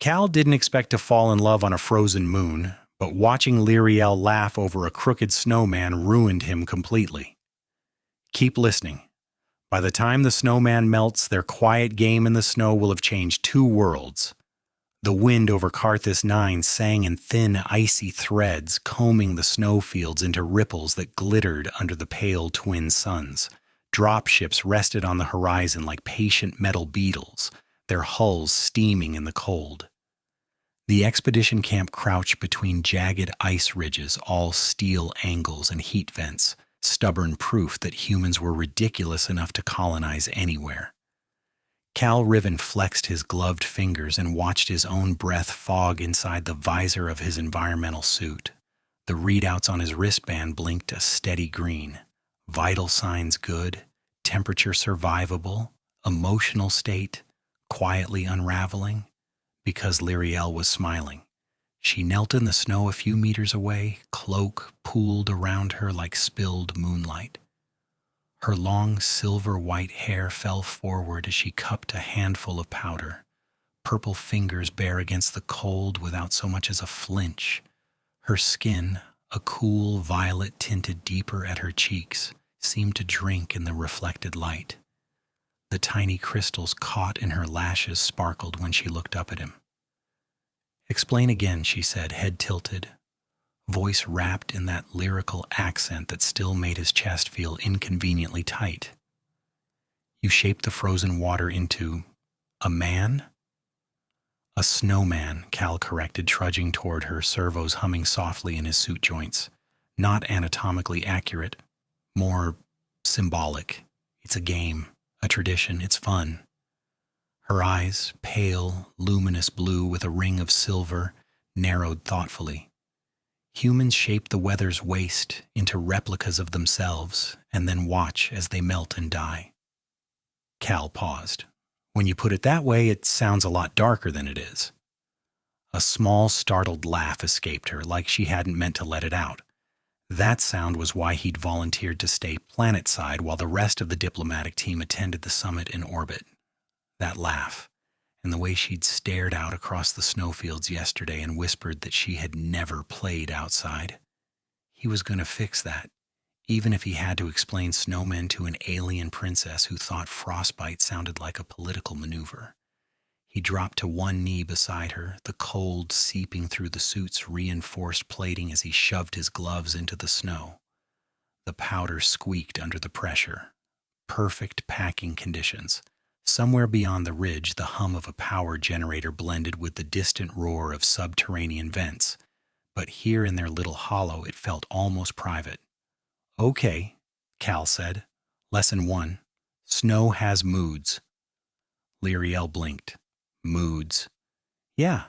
Cal didn't expect to fall in love on a frozen moon, but watching Lyriel laugh over a crooked snowman ruined him completely. Keep listening. By the time the snowman melts, their quiet game in the snow will have changed 2 worlds. The wind over Karthus 9 sang in thin, icy threads, combing the snowfields into ripples that glittered under the pale twin suns. Dropships rested on the horizon like patient metal beetles, their hulls steaming in the cold. The expedition camp crouched between jagged ice ridges, all steel angles and heat vents, stubborn proof that humans were ridiculous enough to colonize anywhere. Cal Riven flexed his gloved fingers and watched his own breath fog inside the visor of his environmental suit. The readouts on his wristband blinked a steady green. Vital signs good, temperature survivable, emotional state quietly unraveling. Because Lyriel was smiling. She knelt in the snow a few meters away, cloak pooled around her like spilled moonlight. Her long silver-white hair fell forward as she cupped a handful of powder, purple fingers bare against the cold without so much as a flinch. Her skin, a cool violet tinted deeper at her cheeks, seemed to drink in the reflected light. The tiny crystals caught in her lashes sparkled when she looked up at him. "Explain again," she said, head tilted, voice wrapped in that lyrical accent that still made his chest feel inconveniently tight. "You shaped the frozen water into a man?" "A snowman," Cal corrected, trudging toward her, servos humming softly in his suit joints. "Not anatomically accurate, more symbolic. It's a game, a tradition, it's fun." Her eyes, pale, luminous blue with a ring of silver, narrowed thoughtfully. Humans shape the weather's waste into replicas of themselves and then watch as they melt and die. Cal paused. "When you put it that way, it sounds a lot darker than it is." A small, startled laugh escaped her, like she hadn't meant to let it out. That sound was why he'd volunteered to stay planetside while the rest of the diplomatic team attended the summit in orbit. That laugh, and the way she'd stared out across the snowfields yesterday and whispered that she had never played outside. He was going to fix that, even if he had to explain snowmen to an alien princess who thought frostbite sounded like a political maneuver. He dropped to one knee beside her, the cold seeping through the suit's reinforced plating as he shoved his gloves into the snow. The powder squeaked under the pressure. Perfect packing conditions. Somewhere beyond the ridge, the hum of a power generator blended with the distant roar of subterranean vents. But here in their little hollow, it felt almost private. "Okay," Cal said. "Lesson 1. Snow has moods." Lyriel blinked. "Moods." "Yeah.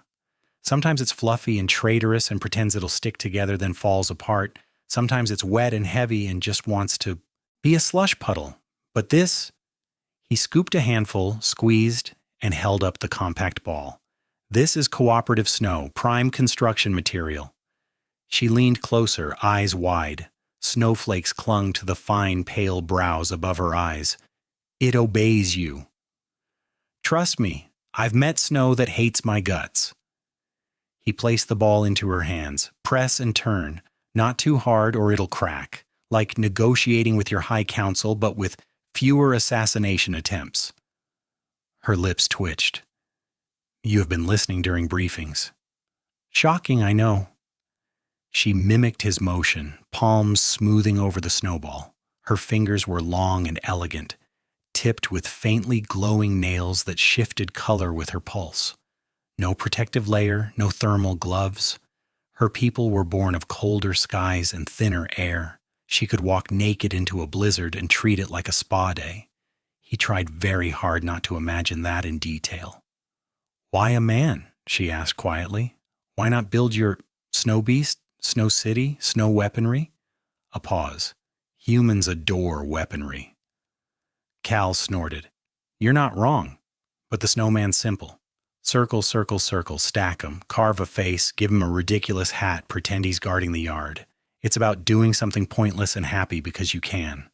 Sometimes it's fluffy and traitorous and pretends it'll stick together, then falls apart. Sometimes it's wet and heavy and just wants to be a slush puddle. But this..." He scooped a handful, squeezed, and held up the compact ball. "This is cooperative snow, prime construction material." She leaned closer, eyes wide. Snowflakes clung to the fine, pale brows above her eyes. "It obeys you." "Trust me, I've met snow that hates my guts." He placed the ball into her hands. "Press and turn. Not too hard or it'll crack. Like negotiating with your high council, but with fewer assassination attempts." Her lips twitched. "You have been listening during briefings." "Shocking, I know." She mimicked his motion, palms smoothing over the snowball. Her fingers were long and elegant, tipped with faintly glowing nails that shifted color with her pulse. No protective layer, no thermal gloves. Her people were born of colder skies and thinner air. She could walk naked into a blizzard and treat it like a spa day. He tried very hard not to imagine that in detail. "Why a man?" she asked quietly. "Why not build your snow beast, snow city, snow weaponry?" A pause. "Humans adore weaponry." Cal snorted. "You're not wrong. But the snowman's simple. Circle, circle, circle, stack 'em, carve a face, give him a ridiculous hat, pretend he's guarding the yard. It's about doing something pointless and happy because you can."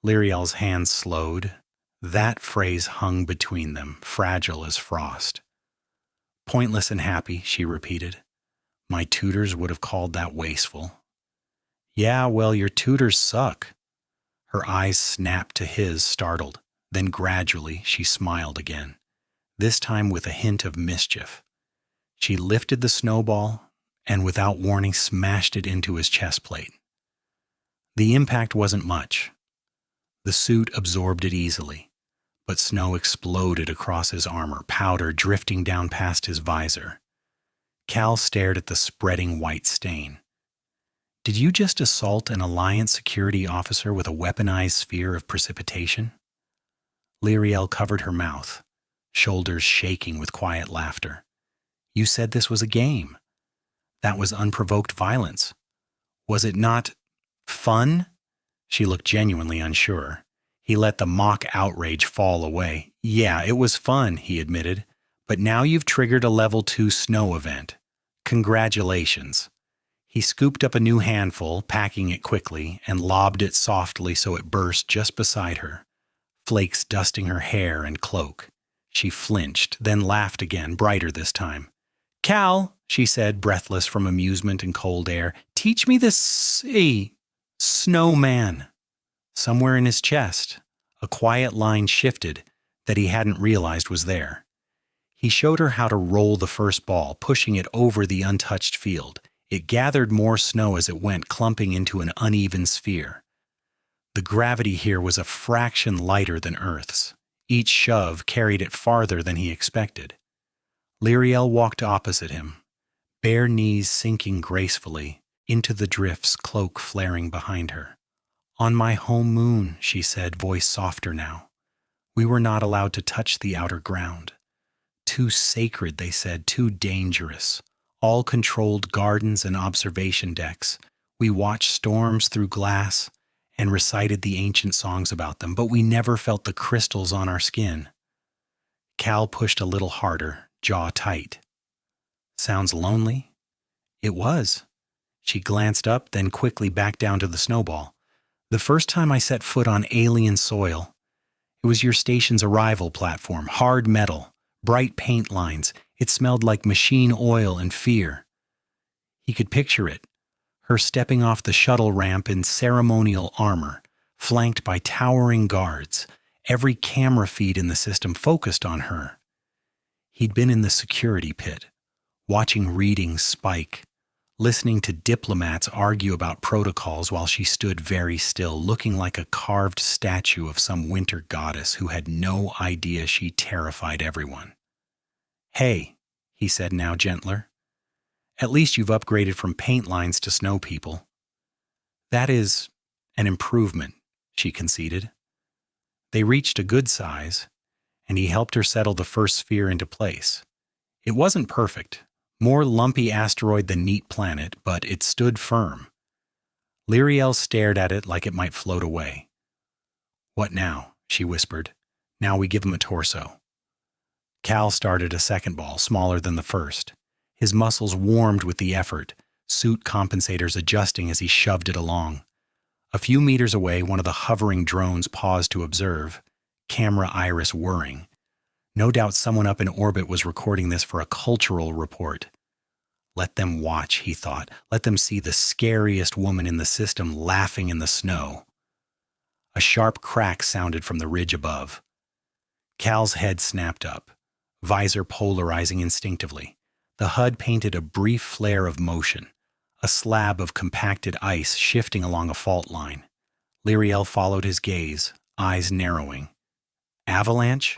Lyriel's hands slowed. That phrase hung between them, fragile as frost. Pointless and happy, she repeated. My tutors would have called that wasteful. Yeah, well, your tutors suck. Her eyes snapped to his, startled. Then gradually she smiled again, this time with a hint of mischief. She lifted the snowball and without warning smashed it into his chest plate. The impact wasn't much. The suit absorbed it easily, but snow exploded across his armor, powder drifting down past his visor. Cal stared at the spreading white stain. Did you just assault an Alliance security officer with a weaponized sphere of precipitation? Lyriel covered her mouth, shoulders shaking with quiet laughter. You said this was a game. That was unprovoked violence. Was it not fun? She looked genuinely unsure. He let the mock outrage fall away. Yeah, it was fun, he admitted. But now you've triggered a level 2 snow event. Congratulations. He scooped up a new handful, packing it quickly, and lobbed it softly so it burst just beside her, flakes dusting her hair and cloak. She flinched, then laughed again, brighter this time. Cal, she said, breathless from amusement and cold air, teach me this Snowman. Somewhere in his chest, a quiet line shifted that he hadn't realized was there. He showed her how to roll the first ball, pushing it over the untouched field. It gathered more snow as it went, clumping into an uneven sphere. The gravity here was a fraction lighter than Earth's. Each shove carried it farther than he expected. Lyriel walked opposite him, bare knees sinking gracefully into the drifts, cloak flaring behind her. On my home moon, she said, voice softer now. We were not allowed to touch the outer ground. Too sacred, they said, too dangerous. All controlled gardens and observation decks. We watched storms through glass and recited the ancient songs about them, but we never felt the crystals on our skin. Cal pushed a little harder, jaw tight. Sounds lonely? It was. She glanced up, then quickly back down to the snowball. The first time I set foot on alien soil, it was your station's arrival platform, hard metal, bright paint lines. It smelled like machine oil and fear. He could picture it, her stepping off the shuttle ramp in ceremonial armor, flanked by towering guards, every camera feed in the system focused on her. He'd been in the security pit, watching readings spike, listening to diplomats argue about protocols while she stood very still, looking like a carved statue of some winter goddess who had no idea she terrified everyone. Hey, he said, now gentler. At least you've upgraded from paint lines to snow people. That is an improvement, she conceded. They reached a good size, and he helped her settle the first sphere into place. It wasn't perfect, more lumpy asteroid than neat planet, but it stood firm. Lyriel stared at it like it might float away. What now? She whispered. Now we give him a torso. Cal started a second ball, smaller than the first. His muscles warmed with the effort, suit compensators adjusting as he shoved it along. A few meters away, one of the hovering drones paused to observe, camera iris whirring. No doubt someone up in orbit was recording this for a cultural report. Let them watch, he thought. Let them see the scariest woman in the system laughing in the snow. A sharp crack sounded from the ridge above. Cal's head snapped up, visor polarizing instinctively. The HUD painted a brief flare of motion, a slab of compacted ice shifting along a fault line. Lyriel followed his gaze, eyes narrowing. Avalanche?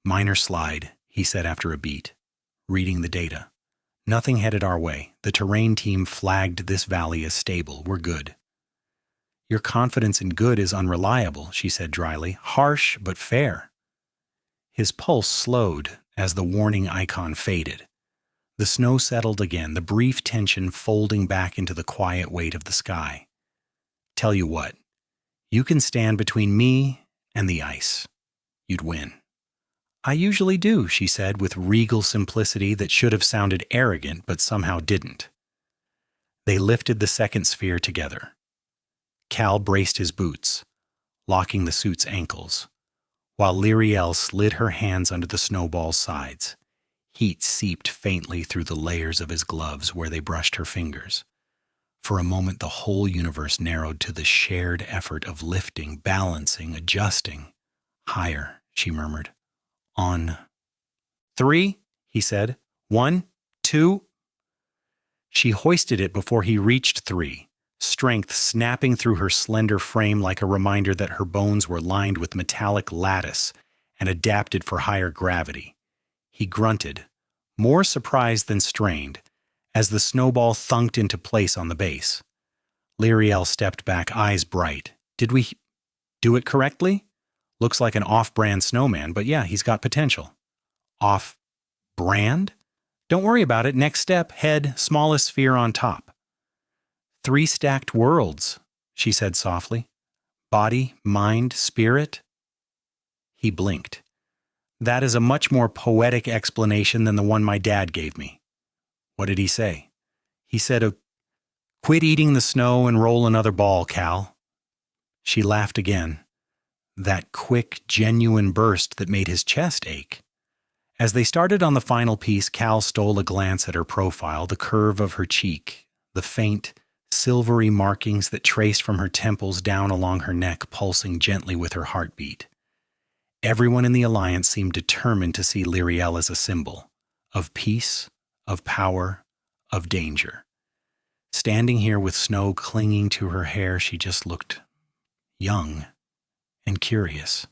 Minor slide, he said after a beat, reading the data. Nothing headed our way. The terrain team flagged this valley as stable. We're good. Your confidence in good is unreliable, she said dryly. Harsh, but fair. His pulse slowed as the warning icon faded. The snow settled again, the brief tension folding back into the quiet weight of the sky. Tell you what, you can stand between me and the ice. You'd win. I usually do, she said with regal simplicity that should have sounded arrogant but somehow didn't. They lifted the second sphere together. Cal braced his boots, locking the suit's ankles, while Lyriel slid her hands under the snowball's sides. Heat seeped faintly through the layers of his gloves where they brushed her fingers. For a moment, the whole universe narrowed to the shared effort of lifting, balancing, adjusting. Higher, she murmured. On. 3, he said. 1, 2. She hoisted it before he reached 3, strength snapping through her slender frame like a reminder that her bones were lined with metallic lattice and adapted for higher gravity. He grunted, more surprised than strained, as the snowball thunked into place on the base. Lyriel stepped back, eyes bright. Did we do it correctly? Looks like an off-brand snowman, but yeah, he's got potential. Off-brand? Don't worry about it. Next step, head, smallest sphere on top. 3 stacked worlds, she said softly. Body, mind, spirit. He blinked. That is a much more poetic explanation than the one my dad gave me. What did he say? He said, quit eating the snow and roll another ball, Cal. She laughed again. That quick, genuine burst that made his chest ache. As they started on the final piece, Cal stole a glance at her profile, the curve of her cheek, the faint, silvery markings that traced from her temples down along her neck, pulsing gently with her heartbeat. Everyone in the Alliance seemed determined to see Lyriel as a symbol of peace, of power, of danger. Standing here with snow clinging to her hair, she just looked young and curious,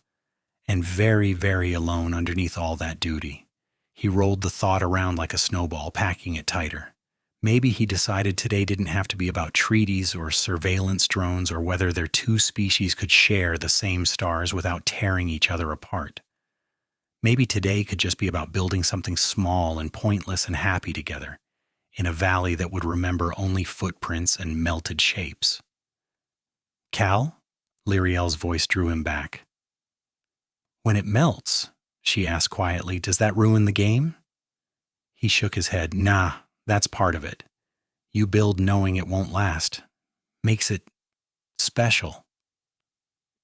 and very, very alone underneath all that duty. He rolled the thought around like a snowball, packing it tighter. Maybe he decided today didn't have to be about treaties or surveillance drones or whether their 2 species could share the same stars without tearing each other apart. Maybe today could just be about building something small and pointless and happy together, in a valley that would remember only footprints and melted shapes. Cal? Lyriel's voice drew him back. When it melts, she asked quietly, does that ruin the game? He shook his head. Nah, that's part of it. You build knowing it won't last. Makes it special.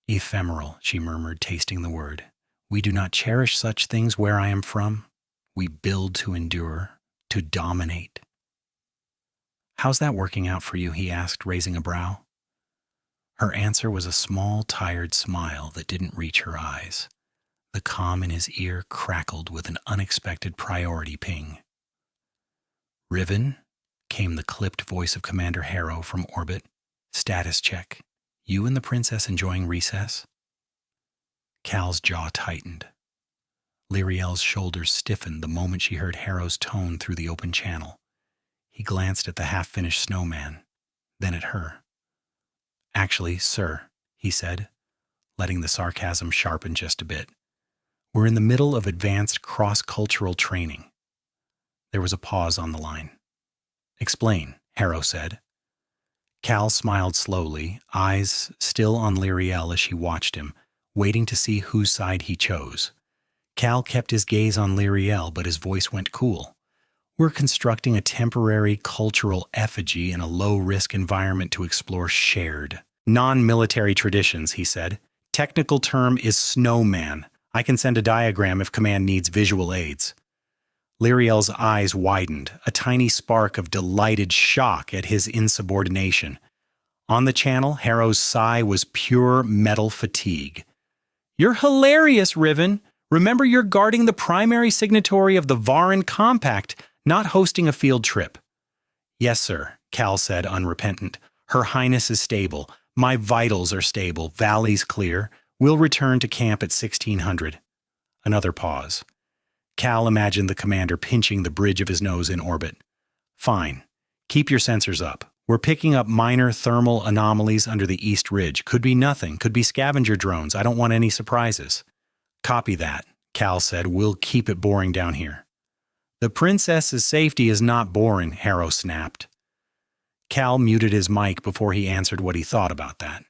Ephemeral, she murmured, tasting the word. We do not cherish such things where I am from. We build to endure, to dominate. How's that working out for you? He asked, raising a brow. Her answer was a small, tired smile that didn't reach her eyes. The comm in his ear crackled with an unexpected priority ping. Riven, came the clipped voice of Commander Harrow from orbit. Status check. You and the princess enjoying recess? Cal's jaw tightened. Lyriel's shoulders stiffened the moment she heard Harrow's tone through the open channel. He glanced at the half-finished snowman, then at her. Actually, sir, he said, letting the sarcasm sharpen just a bit. We're in the middle of advanced cross-cultural training. There was a pause on the line. Explain, Harrow said. Cal smiled slowly, eyes still on Lyriel as she watched him, waiting to see whose side he chose. Cal kept his gaze on Lyriel, but his voice went cool. We're constructing a temporary cultural effigy in a low-risk environment to explore shared, non-military traditions, he said. Technical term is Snowman. I can send a diagram if command needs visual aids. Lyriel's eyes widened, a tiny spark of delighted shock at his insubordination. On the channel, Harrow's sigh was pure metal fatigue. You're hilarious, Riven. Remember, you're guarding the primary signatory of the Varan Compact, not hosting a field trip. Yes, sir, Cal said, unrepentant. Her Highness is stable. My vitals are stable. Valley's clear. We'll return to camp at 1600. Another pause. Cal imagined the commander pinching the bridge of his nose in orbit. Fine. Keep your sensors up. We're picking up minor thermal anomalies under the East Ridge. Could be nothing. Could be scavenger drones. I don't want any surprises. Copy that, Cal said. We'll keep it boring down here. The princess's safety is not boring, Harrow snapped. Cal muted his mic before he answered what he thought about that.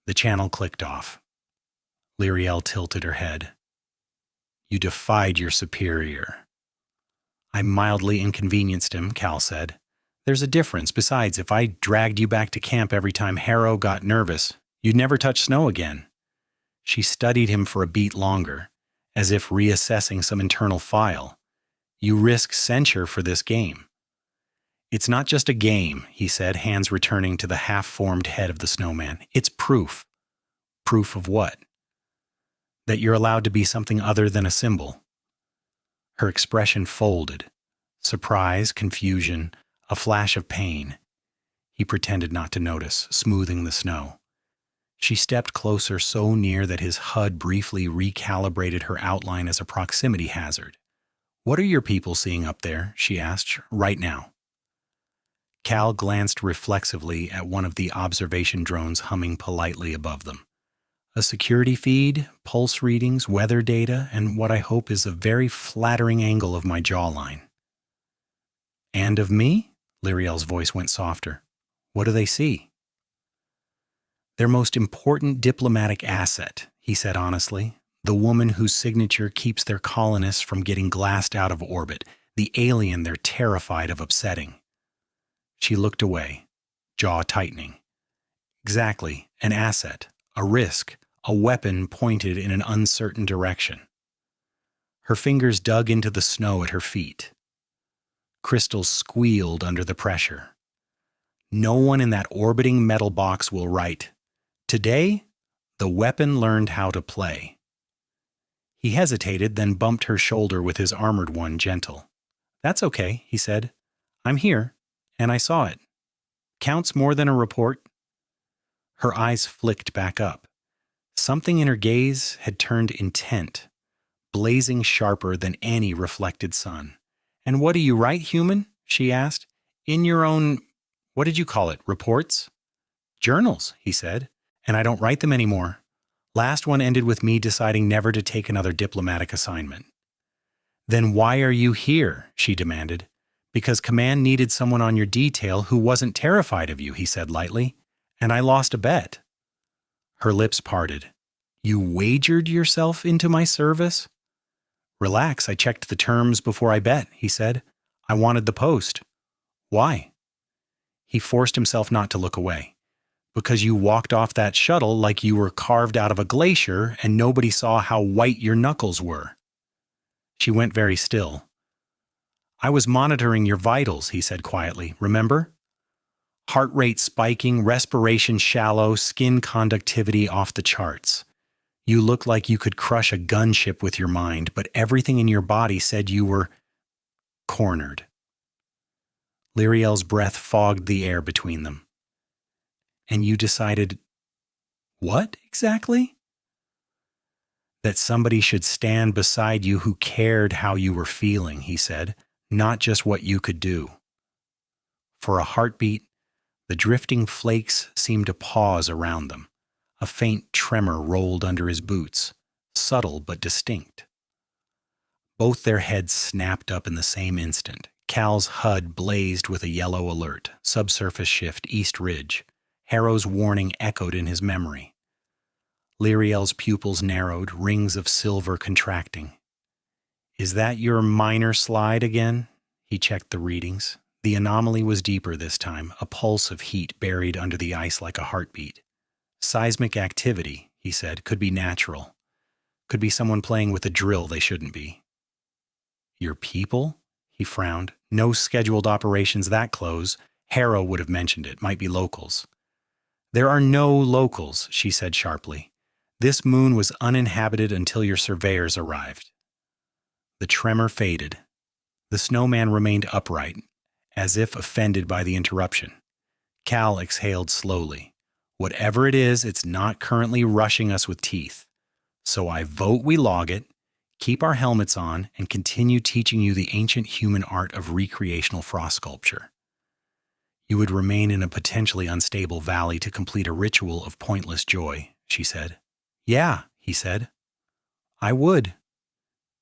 The channel clicked off. Lyriel tilted her head. You defied your superior. I mildly inconvenienced him, Cal said. There's a difference. Besides, if I dragged you back to camp every time Harrow got nervous, you'd never touch snow again. She studied him for a beat longer, as if reassessing some internal file. You risk censure for this game. It's not just a game, he said, hands returning to the half-formed head of the snowman. It's proof. Proof of what? That you're allowed to be something other than a symbol. Her expression folded. Surprise, confusion, a flash of pain. He pretended not to notice, smoothing the snow. She stepped closer, so near that his HUD briefly recalibrated her outline as a proximity hazard. What are your people seeing up there? She asked, right now. Cal glanced reflexively at one of the observation drones humming politely above them. A security feed, pulse readings, weather data, and what I hope is a very flattering angle of my jawline. And of me? Lyriel's voice went softer. What do they see? Their most important diplomatic asset, he said honestly. The woman whose signature keeps their colonists from getting glassed out of orbit. The alien they're terrified of upsetting. She looked away, jaw tightening. Exactly, an asset, a risk, a weapon pointed in an uncertain direction. Her fingers dug into the snow at her feet. Crystals squealed under the pressure. No one in that orbiting metal box will write, "Today, the weapon learned how to play." He hesitated, then bumped her shoulder with his armored one, gentle. "That's okay," he said. "I'm here, and I saw it. Counts more than a report." Her eyes flicked back up. Something in her gaze had turned intent, blazing sharper than any reflected sun. "And what do you write, human?" she asked. "In your own, what did you call it, reports?" "Journals," he said, "and I don't write them anymore. Last one ended with me deciding never to take another diplomatic assignment." "Then why are you here?" she demanded. "Because command needed someone on your detail who wasn't terrified of you," he said lightly, "and I lost a bet." Her lips parted. "You wagered yourself into my service?" "Relax, I checked the terms before I bet," he said. "I wanted the post." "Why?" He forced himself not to look away. "Because you walked off that shuttle like you were carved out of a glacier and nobody saw how white your knuckles were." She went very still. "I was monitoring your vitals," he said quietly. "Remember? Heart rate spiking, respiration shallow, skin conductivity off the charts. You looked like you could crush a gunship with your mind, but everything in your body said you were cornered." Lyriel's breath fogged the air between them. "And you decided, what exactly?" "That somebody should stand beside you who cared how you were feeling," he said, "not just what you could do." For a heartbeat, the drifting flakes seemed to pause around them. A faint tremor rolled under his boots, subtle but distinct. Both their heads snapped up in the same instant. Cal's HUD blazed with a yellow alert, subsurface shift, east ridge. Harrow's warning echoed in his memory. Lyriel's pupils narrowed, rings of silver contracting. "Is that your minor slide again?" He checked the readings. The anomaly was deeper this time, a pulse of heat buried under the ice like a heartbeat. "Seismic activity," he said, "could be natural. Could be someone playing with a drill they shouldn't be." "Your people?" He frowned. "No scheduled operations that close. Harrow would have mentioned it. Might be locals." "There are no locals," she said sharply. "This moon was uninhabited until your surveyors arrived." The tremor faded. The snowman remained upright, as if offended by the interruption. Cal exhaled slowly. "Whatever it is, it's not currently rushing us with teeth. So I vote we log it, keep our helmets on, and continue teaching you the ancient human art of recreational frost sculpture. You would remain in a potentially unstable valley to complete a ritual of pointless joy," she said. "Yeah," he said. "I would."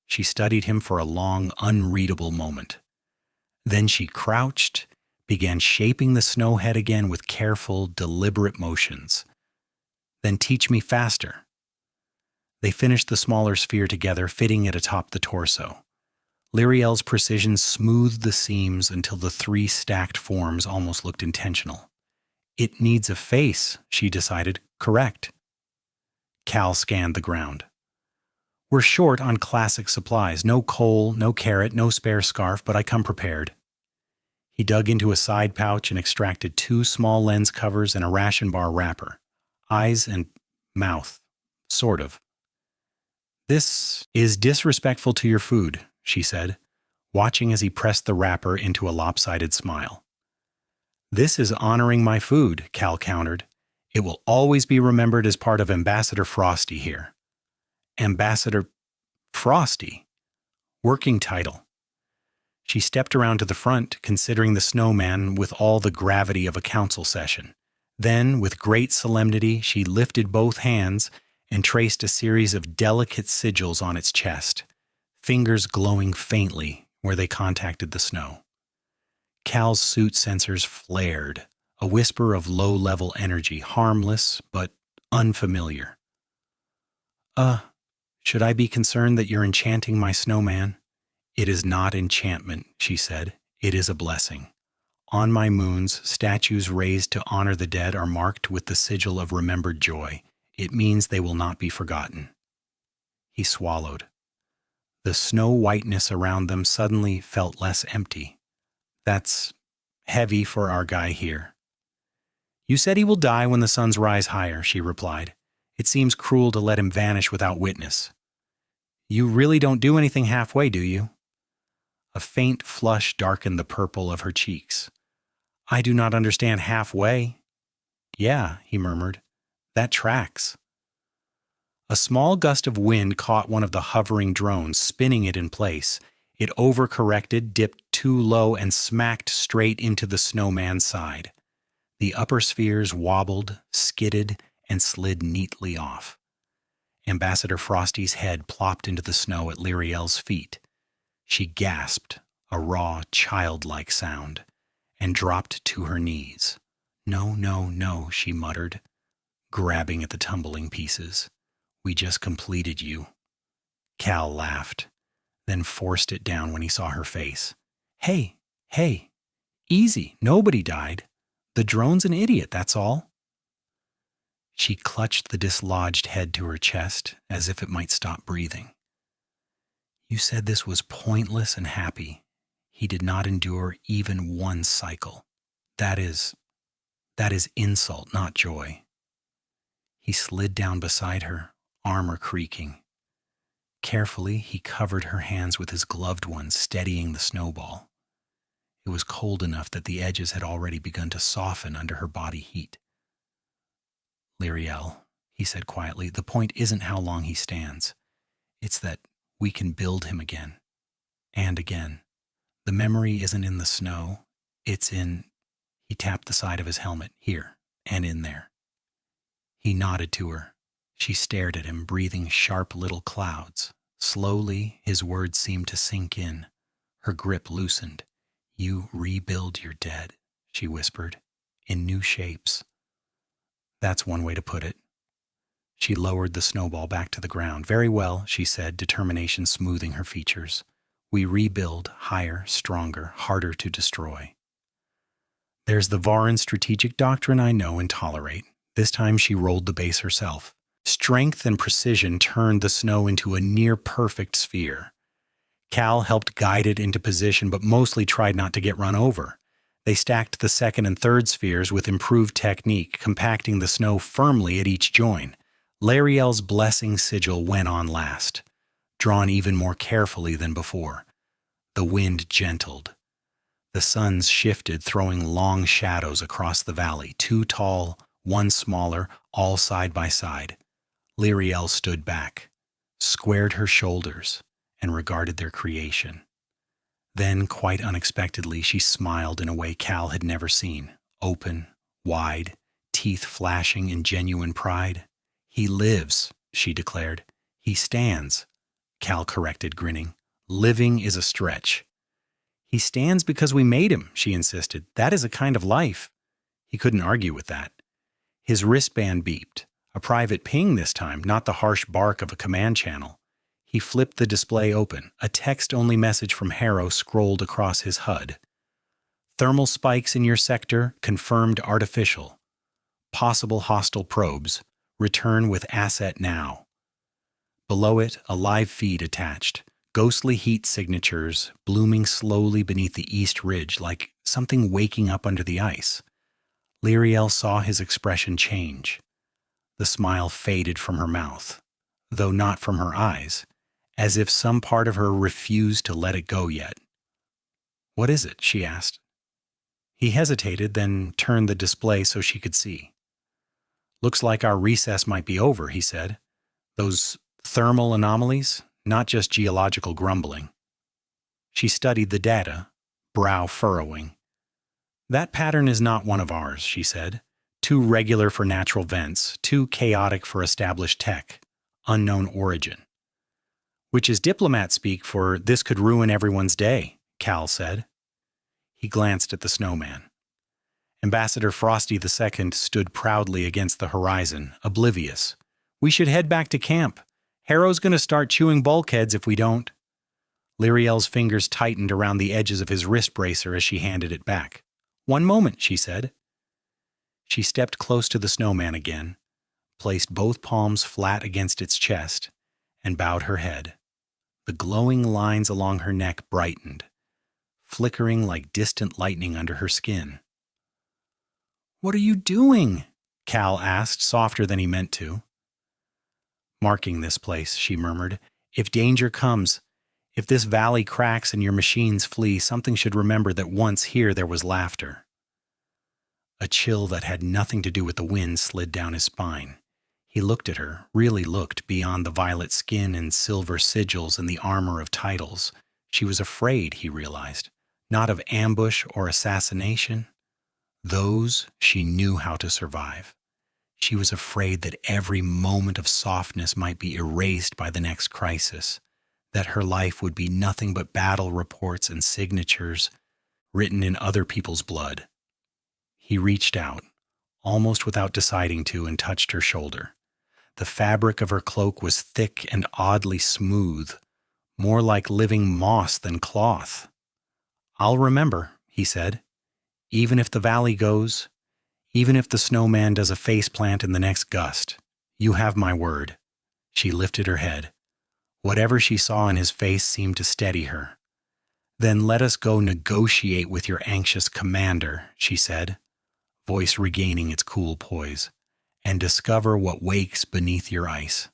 She studied him for a long, unreadable moment. Then she crouched, began shaping the snowhead again with careful, deliberate motions. "Then teach me faster." They finished the smaller sphere together, fitting it atop the torso. Lyriel's precision smoothed the seams until the three stacked forms almost looked intentional. "It needs a face," she decided. "Correct." Cal scanned the ground. We're short on classic supplies. No coal, no carrot, no spare scarf, but I come prepared. He dug into a side pouch and extracted 2 small lens covers and a ration bar wrapper. Eyes and mouth. Sort of. This is disrespectful to your food, she said, watching as he pressed the wrapper into a lopsided smile. This is honoring my food, Cal countered. It will always be remembered as part of Ambassador Frosty here. Ambassador Frosty? Working title. She stepped around to the front, considering the snowman with all the gravity of a council session. Then, with great solemnity, she lifted both hands and traced a series of delicate sigils on its chest, fingers glowing faintly where they contacted the snow. Cal's suit sensors flared, a whisper of low-level energy, harmless but unfamiliar. Should I be concerned that you're enchanting my snowman? It is not enchantment, she said. It is a blessing. On my moons, statues raised to honor the dead are marked with the sigil of remembered joy. It means they will not be forgotten. He swallowed. The snow whiteness around them suddenly felt less empty. That's heavy for our guy here. You said he will die when the suns rise higher, she replied. It seems cruel to let him vanish without witness. You really don't do anything halfway, do you? A faint flush darkened the purple of her cheeks. I do not understand halfway. Yeah, he murmured. That tracks. A small gust of wind caught one of the hovering drones, spinning it in place. It overcorrected, dipped too low, and smacked straight into the snowman's side. The upper spheres wobbled, skidded, and slid neatly off. Ambassador Frosty's head plopped into the snow at Lyriel's feet. She gasped, a raw, childlike sound, and dropped to her knees. No, no, no, she muttered, grabbing at the tumbling pieces. We just completed you. Cal laughed, then forced it down when he saw her face. Hey, easy, nobody died. The drone's an idiot, that's all. She clutched the dislodged head to her chest as if it might stop breathing. You said this was pointless and happy. He did not endure even one cycle. That is insult, not joy. He slid down beside her, armor creaking. Carefully, he covered her hands with his gloved ones, steadying the snowball. It was cold enough that the edges had already begun to soften under her body heat. Lyriel, he said quietly, the point isn't how long he stands. It's that we can build him again. And again. The memory isn't in the snow. It's in... He tapped the side of his helmet, here, and in there. He nodded to her. She stared at him, breathing sharp little clouds. Slowly, his words seemed to sink in. Her grip loosened. You rebuild your dead, she whispered, in new shapes. That's one way to put it. She lowered the snowball back to the ground. Very well, she said, determination smoothing her features. We rebuild higher, stronger, harder to destroy. There's the Varan strategic doctrine I know and tolerate. This time she rolled the base herself. Strength and precision turned the snow into a near-perfect sphere. Cal helped guide it into position, but mostly tried not to get run over. They stacked the second and third spheres with improved technique, compacting the snow firmly at each join. Lyriel's blessing sigil went on last, drawn even more carefully than before. The wind gentled. The suns shifted, throwing long shadows across the valley, 2 tall, 1 smaller, all side by side. Lyriel stood back, squared her shoulders, and regarded their creation. Then, quite unexpectedly, she smiled in a way Cal had never seen, open, wide, teeth flashing in genuine pride. He lives, she declared. He stands, Cal corrected, grinning. Living is a stretch. He stands because we made him, she insisted. That is a kind of life. He couldn't argue with that. His wristband beeped, a private ping this time, not the harsh bark of a command channel. He flipped the display open. A text-only message from Harrow scrolled across his HUD. Thermal spikes in your sector confirmed artificial. Possible hostile probes. Return with asset now. Below it, a live feed attached, ghostly heat signatures blooming slowly beneath the east ridge like something waking up under the ice. Lyriel saw his expression change. The smile faded from her mouth, though not from her eyes, as if some part of her refused to let it go yet. "What is it?" she asked. He hesitated, then turned the display so she could see. "Looks like our recess might be over," he said. "Those thermal anomalies, not just geological grumbling." She studied the data, brow furrowing. "That pattern is not one of ours," she said. "Too regular for natural vents, too chaotic for established tech, unknown origin." "Which is diplomat speak for this could ruin everyone's day," Cal said. He glanced at the snowman. Ambassador Frosty II stood proudly against the horizon, oblivious. "We should head back to camp. Harrow's going to start chewing bulkheads if we don't." Lyriel's fingers tightened around the edges of his wrist bracer as she handed it back. "One moment," she said. She stepped close to the snowman again, placed both palms flat against its chest, and bowed her head. The glowing lines along her neck brightened, flickering like distant lightning under her skin. "What are you doing?" Cal asked, softer than he meant to. "Marking this place," she murmured. "If danger comes, if this valley cracks and your machines flee, something should remember that once here there was laughter." A chill that had nothing to do with the wind slid down his spine. He looked at her, really looked beyond the violet skin and silver sigils and the armor of titles. She was afraid, he realized, not of ambush or assassination. Those she knew how to survive. She was afraid that every moment of softness might be erased by the next crisis, that her life would be nothing but battle reports and signatures written in other people's blood. He reached out, almost without deciding to, and touched her shoulder. The fabric of her cloak was thick and oddly smooth, more like living moss than cloth. "I'll remember," he said. "Even if the valley goes, even if the snowman does a faceplant in the next gust, you have my word." She lifted her head. Whatever she saw in his face seemed to steady her. "Then let us go negotiate with your anxious commander," she said, voice regaining its cool poise, "and discover what wakes beneath your ice."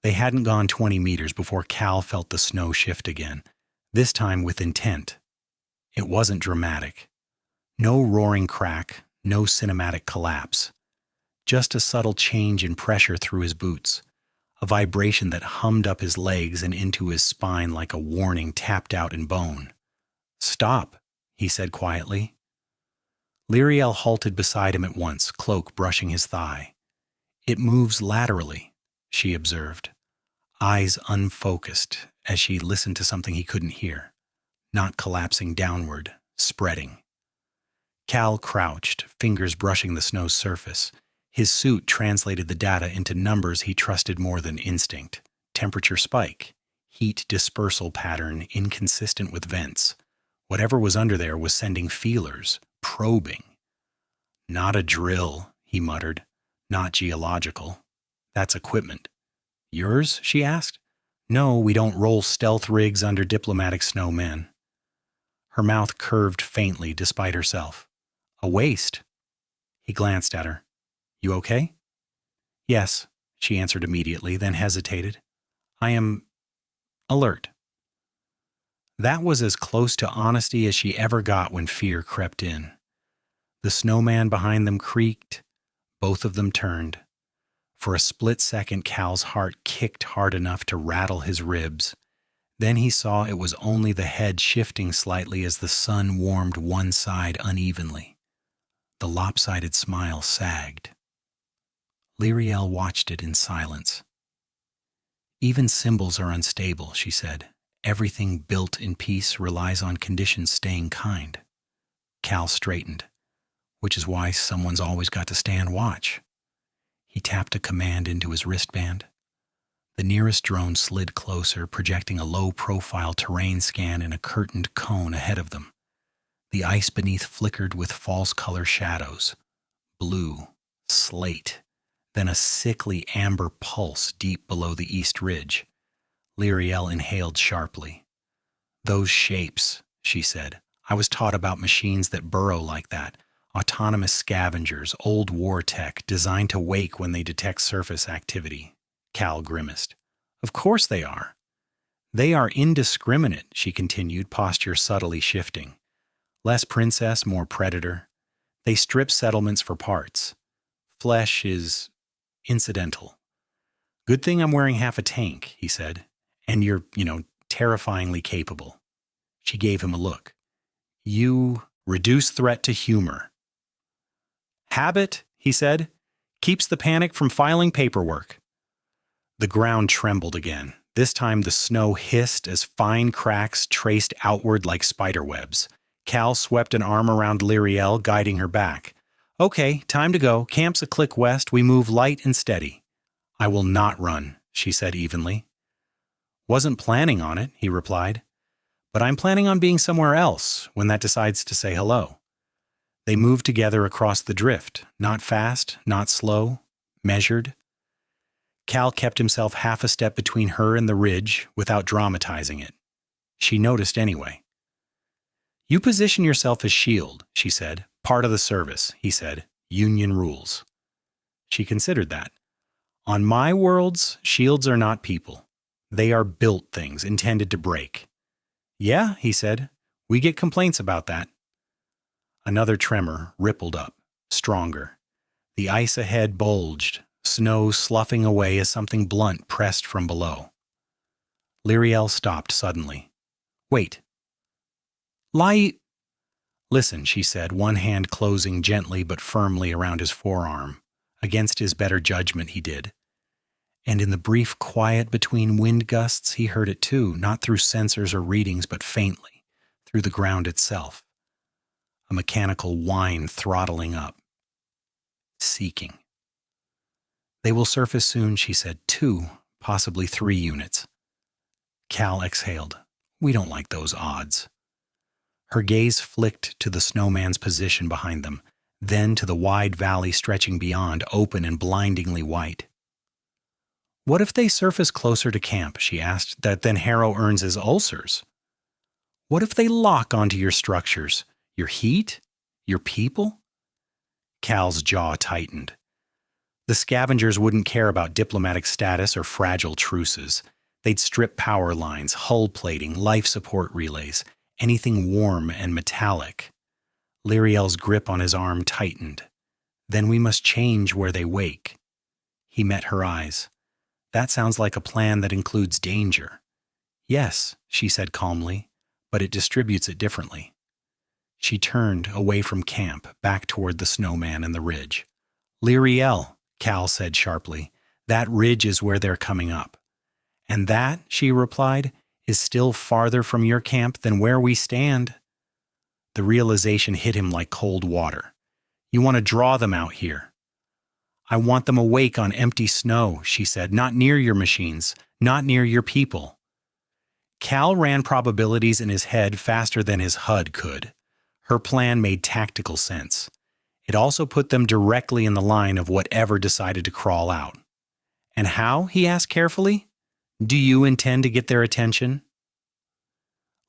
They hadn't gone 20 meters before Cal felt the snow shift again, this time with intent. It wasn't dramatic. No roaring crack, no cinematic collapse. Just a subtle change in pressure through his boots, a vibration that hummed up his legs and into his spine like a warning tapped out in bone. "Stop," he said quietly. Lyriel halted beside him at once, cloak brushing his thigh. "It moves laterally," she observed, eyes unfocused as she listened to something he couldn't hear, not collapsing downward, spreading. Cal crouched, fingers brushing the snow's surface. His suit translated the data into numbers he trusted more than instinct. Temperature spike, heat dispersal pattern inconsistent with vents. Whatever was under there was sending feelers, probing. "Not a drill," he muttered. "Not geological. That's equipment." "Yours?" she asked. "No, we don't roll stealth rigs under diplomatic snowmen." Her mouth curved faintly despite herself. "A waste." He glanced at her. "You okay?" "Yes," she answered immediately, then hesitated. "I am alert." That was as close to honesty as she ever got when fear crept in. The snowman behind them creaked. Both of them turned. For a split second, Cal's heart kicked hard enough to rattle his ribs. Then he saw it was only the head shifting slightly as the sun warmed one side unevenly. The lopsided smile sagged. Lyriel watched it in silence. "Even symbols are unstable," she said. "Everything built in peace relies on conditions staying kind." Cal straightened. "Which is why someone's always got to stand watch." He tapped a command into his wristband. The nearest drone slid closer, projecting a low-profile terrain scan in a curtained cone ahead of them. The ice beneath flickered with false color shadows. Blue, slate, then a sickly amber pulse deep below the east ridge. Lyriel inhaled sharply. "Those shapes," she said. "I was taught about machines that burrow like that. Autonomous scavengers, old war tech, designed to wake when they detect surface activity." Cal grimaced. "Of course they are. They are indiscriminate," she continued, posture subtly shifting. "Less princess, more predator. They strip settlements for parts. Flesh is incidental. Good thing I'm wearing half a tank," he said. "And you're, terrifyingly capable." She gave him a look. "You reduce threat to humor." "Habit," he said, "keeps the panic from filing paperwork." The ground trembled again. This time the snow hissed as fine cracks traced outward like spider webs. Cal swept an arm around Lyriel, guiding her back. "Okay, time to go. Camp's a click west. We move light and steady." "I will not run," she said evenly. "Wasn't planning on it," he replied. "But I'm planning on being somewhere else when that decides to say hello." They moved together across the drift, not fast, not slow, measured. Cal kept himself half a step between her and the ridge without dramatizing it. She noticed anyway. "You position yourself as shield," she said. "Part of the service," he said. "Union rules." She considered that. "On my worlds, shields are not people. They are built things intended to break." "Yeah," he said. "We get complaints about that." Another tremor rippled up, stronger. The ice ahead bulged, snow sloughing away as something blunt pressed from below. Lyriel stopped suddenly. "Wait. Listen," she said, one hand closing gently but firmly around his forearm. Against his better judgment, he did. And in the brief quiet between wind gusts, he heard it too, not through sensors or readings, but faintly, through the ground itself. A mechanical whine throttling up. Seeking. "They will surface soon," she said. 2, possibly 3 units. Cal exhaled. "We don't like those odds." Her gaze flicked to the snowman's position behind them, then to the wide valley stretching beyond, open and blindingly white. "What if they surface closer to camp?" she asked. "Then Harrow earns his ulcers." "What if they lock onto your structures? Your heat? Your people?" Cal's jaw tightened. The scavengers wouldn't care about diplomatic status or fragile truces. They'd strip power lines, hull plating, life support relays, anything warm and metallic. Lyriel's grip on his arm tightened. "Then we must change where they wake." He met her eyes. "That sounds like a plan that includes danger." "Yes," she said calmly, "but it distributes it differently." She turned away from camp, back toward the snowman and the ridge. "Lyriel," Cal said sharply, "that ridge is where they're coming up." "And that," she replied, "is still farther from your camp than where we stand." The realization hit him like cold water. "You want to draw them out here." "I want them awake on empty snow," she said, "not near your machines, not near your people." Cal ran probabilities in his head faster than his HUD could. Her plan made tactical sense. It also put them directly in the line of whatever decided to crawl out. "And how?" he asked carefully. "Do you intend to get their attention?"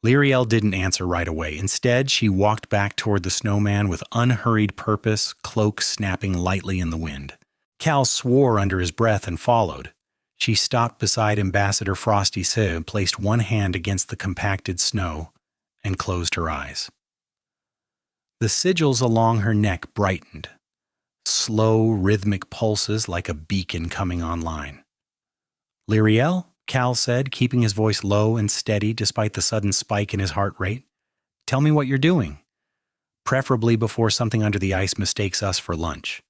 Lyriel didn't answer right away. Instead, she walked back toward the snowman with unhurried purpose, cloak snapping lightly in the wind. Cal swore under his breath and followed. She stopped beside Ambassador Frosty and placed one hand against the compacted snow and closed her eyes. The sigils along her neck brightened. Slow, rhythmic pulses like a beacon coming online. "Lyriel," Cal said, keeping his voice low and steady despite the sudden spike in his heart rate. "Tell me what you're doing. Preferably before something under the ice mistakes us for lunch."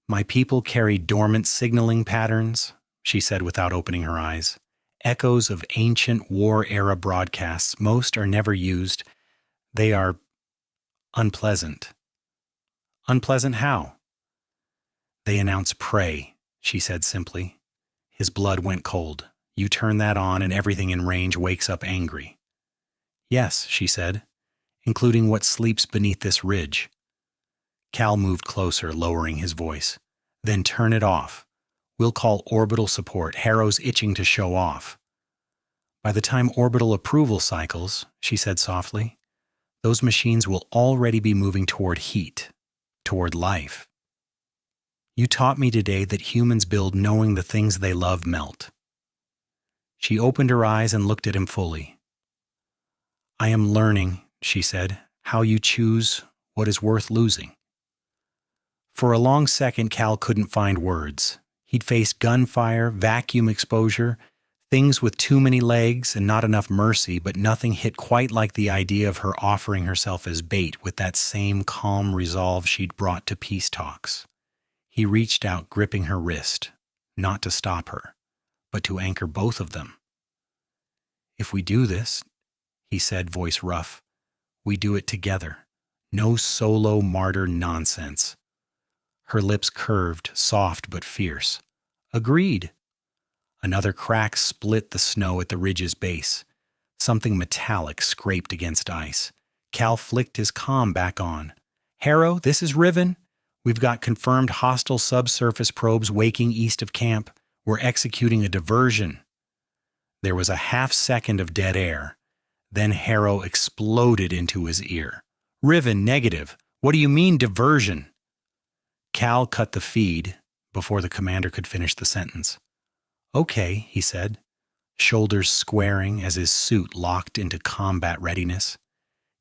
"My people carry dormant signaling patterns," she said without opening her eyes. "Echoes of ancient war-era broadcasts. Most are never used. They are unpleasant." "Unpleasant how?" "They announce prey," she said simply. His blood went cold. "You turn that on and everything in range wakes up angry." "Yes," she said, "including what sleeps beneath this ridge." Cal moved closer, lowering his voice. Then turn it off. We'll call orbital support. Harrow's itching to show off. By the time orbital approval cycles, she said softly, those machines will already be moving toward heat, toward life. You taught me today that humans build knowing the things they love melt. She opened her eyes and looked at him fully. I am learning, she said, how you choose what is worth losing. For a long second, Cal couldn't find words. He'd faced gunfire, vacuum exposure, things with too many legs and not enough mercy, but nothing hit quite like the idea of her offering herself as bait with that same calm resolve she'd brought to peace talks. He reached out, gripping her wrist, not to stop her, but to anchor both of them. If we do this, he said, voice rough, we do it together. No solo martyr nonsense. Her lips curved, soft but fierce. Agreed. Another crack split the snow at the ridge's base. Something metallic scraped against ice. Cal flicked his comm back on. Harrow, this is Riven. We've got confirmed hostile subsurface probes waking east of camp. We're executing a diversion. There was a half second of dead air. Then Harrow exploded into his ear. Riven, negative. What do you mean diversion? Cal cut the feed before the commander could finish the sentence. Okay, he said, shoulders squaring as his suit locked into combat readiness.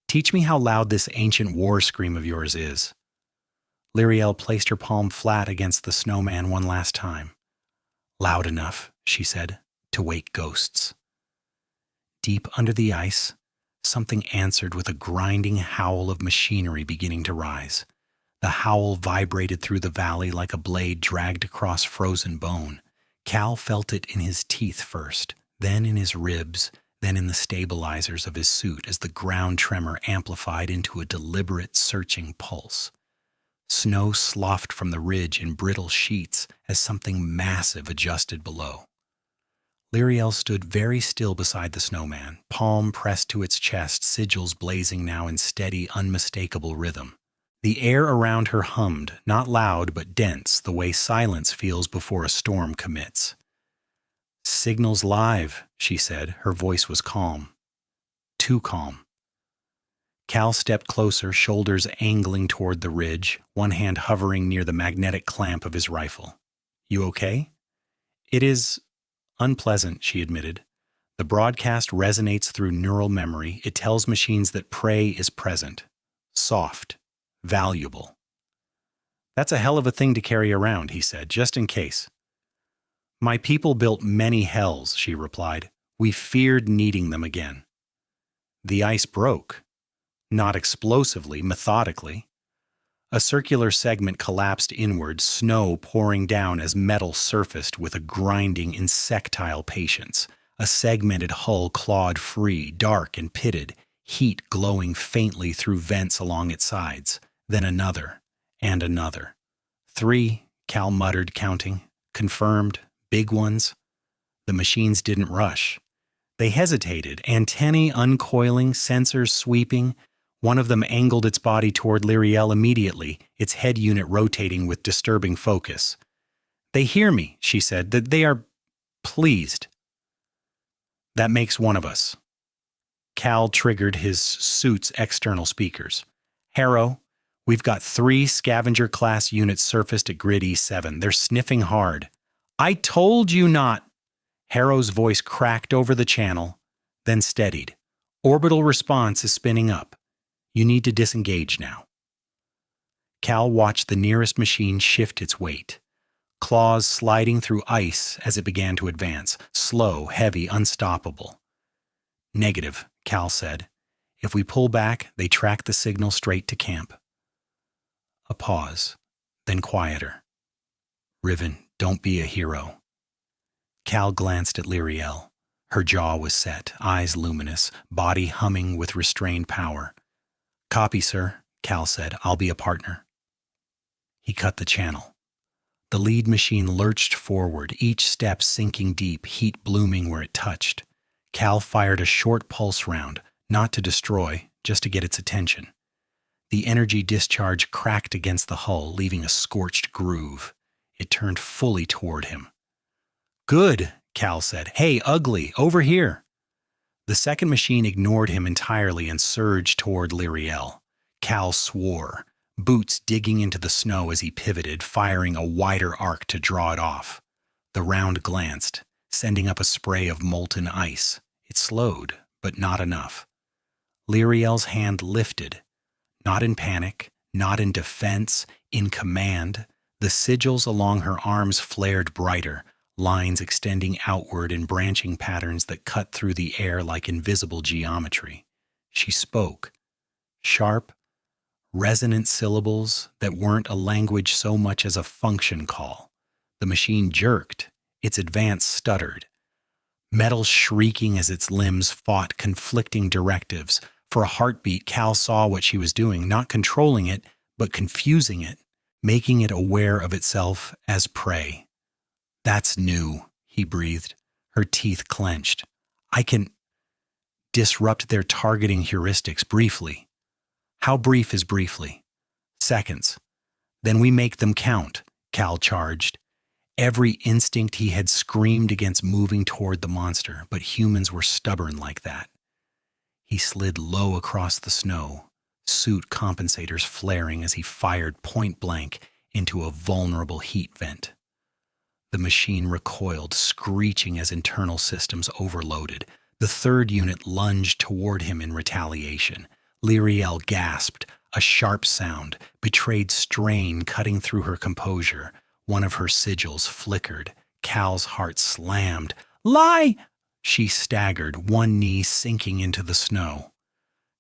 Teach me how loud this ancient war scream of yours is. Lyriel placed her palm flat against the snowman one last time. Loud enough, she said, to wake ghosts. Deep under the ice, something answered with a grinding howl of machinery beginning to rise. The howl vibrated through the valley like a blade dragged across frozen bone. Cal felt it in his teeth first, then in his ribs, then in the stabilizers of his suit as the ground tremor amplified into a deliberate, searching pulse. Snow sloughed from the ridge in brittle sheets as something massive adjusted below. Lyriel stood very still beside the snowman, palm pressed to its chest, sigils blazing now in steady, unmistakable rhythm. The air around her hummed, not loud but dense, the way silence feels before a storm commits. Signals live, she said. Her voice was calm. Too calm. Cal stepped closer, shoulders angling toward the ridge, one hand hovering near the magnetic clamp of his rifle. You okay? It is unpleasant, she admitted. The broadcast resonates through neural memory. It tells machines that prey is present, soft, valuable. That's a hell of a thing to carry around, he said, just in case. My people built many hells, she replied. We feared needing them again. The ice broke. Not explosively, methodically. A circular segment collapsed inward, snow pouring down as metal surfaced with a grinding, insectile patience. A segmented hull clawed free, dark and pitted, heat glowing faintly through vents along its sides. Then another, and another. 3, Cal muttered, counting. Confirmed, big ones. The machines didn't rush. They hesitated, antennae uncoiling, sensors sweeping. One of them angled its body toward Lyriel immediately, its head unit rotating with disturbing focus. They hear me, she said, that they are pleased. That makes one of us. Cal triggered his suit's external speakers. Harrow, we've got 3 scavenger-class units surfaced at Grid E7. They're sniffing hard. I told you not. Harrow's voice cracked over the channel, then steadied. Orbital response is spinning up. You need to disengage now. Cal watched the nearest machine shift its weight, claws sliding through ice as it began to advance, slow, heavy, unstoppable. Negative, Cal said. If we pull back, they track the signal straight to camp. A pause, then quieter. Riven, don't be a hero. Cal glanced at Lyriel. Her jaw was set, eyes luminous, body humming with restrained power. Copy, sir, Cal said. I'll be a partner. He cut the channel. The lead machine lurched forward, each step sinking deep, heat blooming where it touched. Cal fired a short pulse round, not to destroy, just to get its attention. The energy discharge cracked against the hull, leaving a scorched groove. It turned fully toward him. "Good," Cal said. "Hey, ugly, over here." The second machine ignored him entirely and surged toward Lyriel. Cal swore, boots digging into the snow as he pivoted, firing a wider arc to draw it off. The round glanced, sending up a spray of molten ice. It slowed, but not enough. Lyriel's hand lifted, not in panic, not in defense, in command. The sigils along her arms flared brighter, lines extending outward in branching patterns that cut through the air like invisible geometry. She spoke, sharp, resonant syllables that weren't a language so much as a function call. The machine jerked, its advance stuttered, metal shrieking as its limbs fought conflicting directives. For a heartbeat, Cal saw what she was doing, not controlling it, but confusing it, making it aware of itself as prey. "That's new," he breathed, her teeth clenched. "I can disrupt their targeting heuristics briefly." "How brief is briefly?" "Seconds. Then we make them count," Cal charged. Every instinct he had screamed against moving toward the monster, but humans were stubborn like that. He slid low across the snow, suit compensators flaring as he fired point blank into a vulnerable heat vent. The machine recoiled, screeching as internal systems overloaded. The third unit lunged toward him in retaliation. Lyriel gasped. A sharp sound betrayed strain cutting through her composure. One of her sigils flickered. Cal's heart slammed. "Lie!" She staggered, one knee sinking into the snow.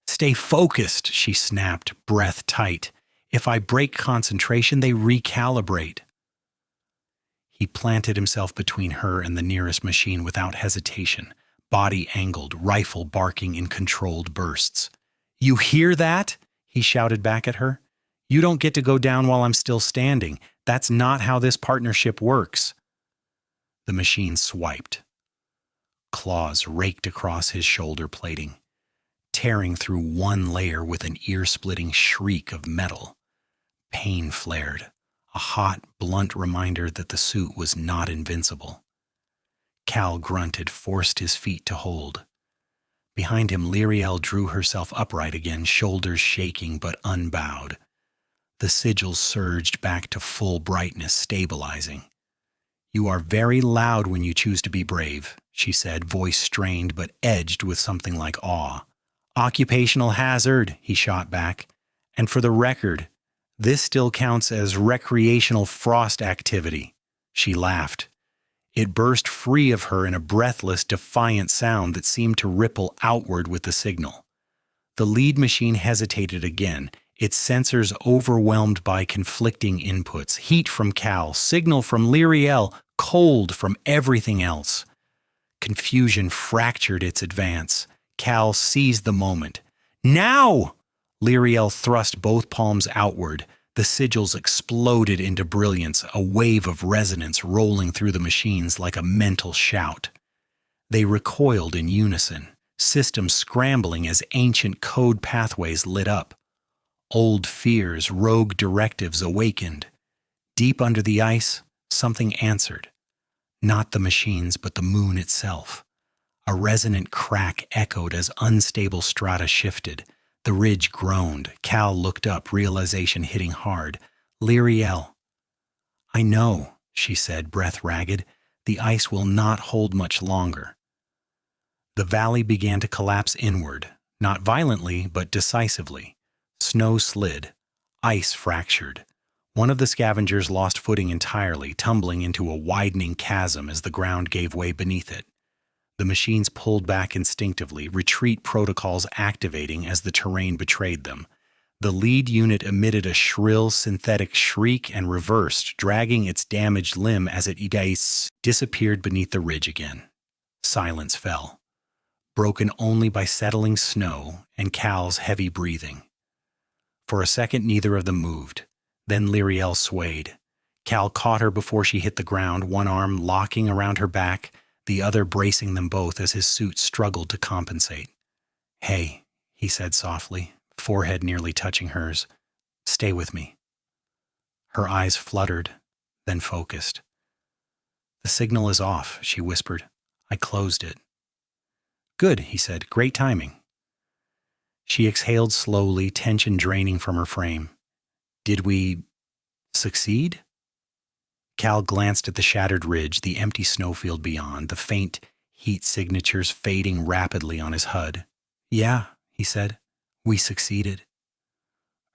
"Stay focused," she snapped, breath tight. "If I break concentration, they recalibrate." He planted himself between her and the nearest machine without hesitation, body angled, rifle barking in controlled bursts. "You hear that?" he shouted back at her. "You don't get to go down while I'm still standing. That's not how this partnership works." The machine swiped. Claws raked across his shoulder plating, tearing through one layer with an ear-splitting shriek of metal. Pain flared, a hot, blunt reminder that the suit was not invincible. Cal grunted, forced his feet to hold. Behind him, Lyriel drew herself upright again, shoulders shaking but unbowed. The sigils surged back to full brightness, stabilizing. "You are very loud when you choose to be brave," she said, voice strained but edged with something like awe. "Occupational hazard," he shot back. "And for the record, this still counts as recreational frost activity." She laughed. It burst free of her in a breathless, defiant sound that seemed to ripple outward with the signal. The lead machine hesitated again, its sensors overwhelmed by conflicting inputs. Heat from Cal, signal from Lyriel, cold from everything else. Confusion fractured its advance. Cal seized the moment. "Now!" Lyriel thrust both palms outward. The sigils exploded into brilliance, a wave of resonance rolling through the machines like a mental shout. They recoiled in unison, systems scrambling as ancient code pathways lit up. Old fears, rogue directives awakened. Deep under the ice, something answered. Not the machines, but the moon itself. A resonant crack echoed as unstable strata shifted. The ridge groaned. Cal looked up, realization hitting hard. "Lyriel." "I know," she said, breath ragged. "The ice will not hold much longer." The valley began to collapse inward, not violently, but decisively. Snow slid. Ice fractured. One of the scavengers lost footing entirely, tumbling into a widening chasm as the ground gave way beneath it. The machines pulled back instinctively, retreat protocols activating as the terrain betrayed them. The lead unit emitted a shrill synthetic shriek and reversed, dragging its damaged limb as it disappeared beneath the ridge again. Silence fell, broken only by settling snow and Cal's heavy breathing. For a second, neither of them moved. Then Lyriel swayed. Cal caught her before she hit the ground, one arm locking around her back, the other bracing them both as his suit struggled to compensate. "Hey," he said softly, forehead nearly touching hers. "Stay with me." Her eyes fluttered, then focused. "The signal is off," she whispered. "I closed it." "Good," he said. "Great timing." She exhaled slowly, tension draining from her frame. "Did we succeed?" Cal glanced at the shattered ridge, the empty snowfield beyond, the faint heat signatures fading rapidly on his HUD. "Yeah," he said. "We succeeded."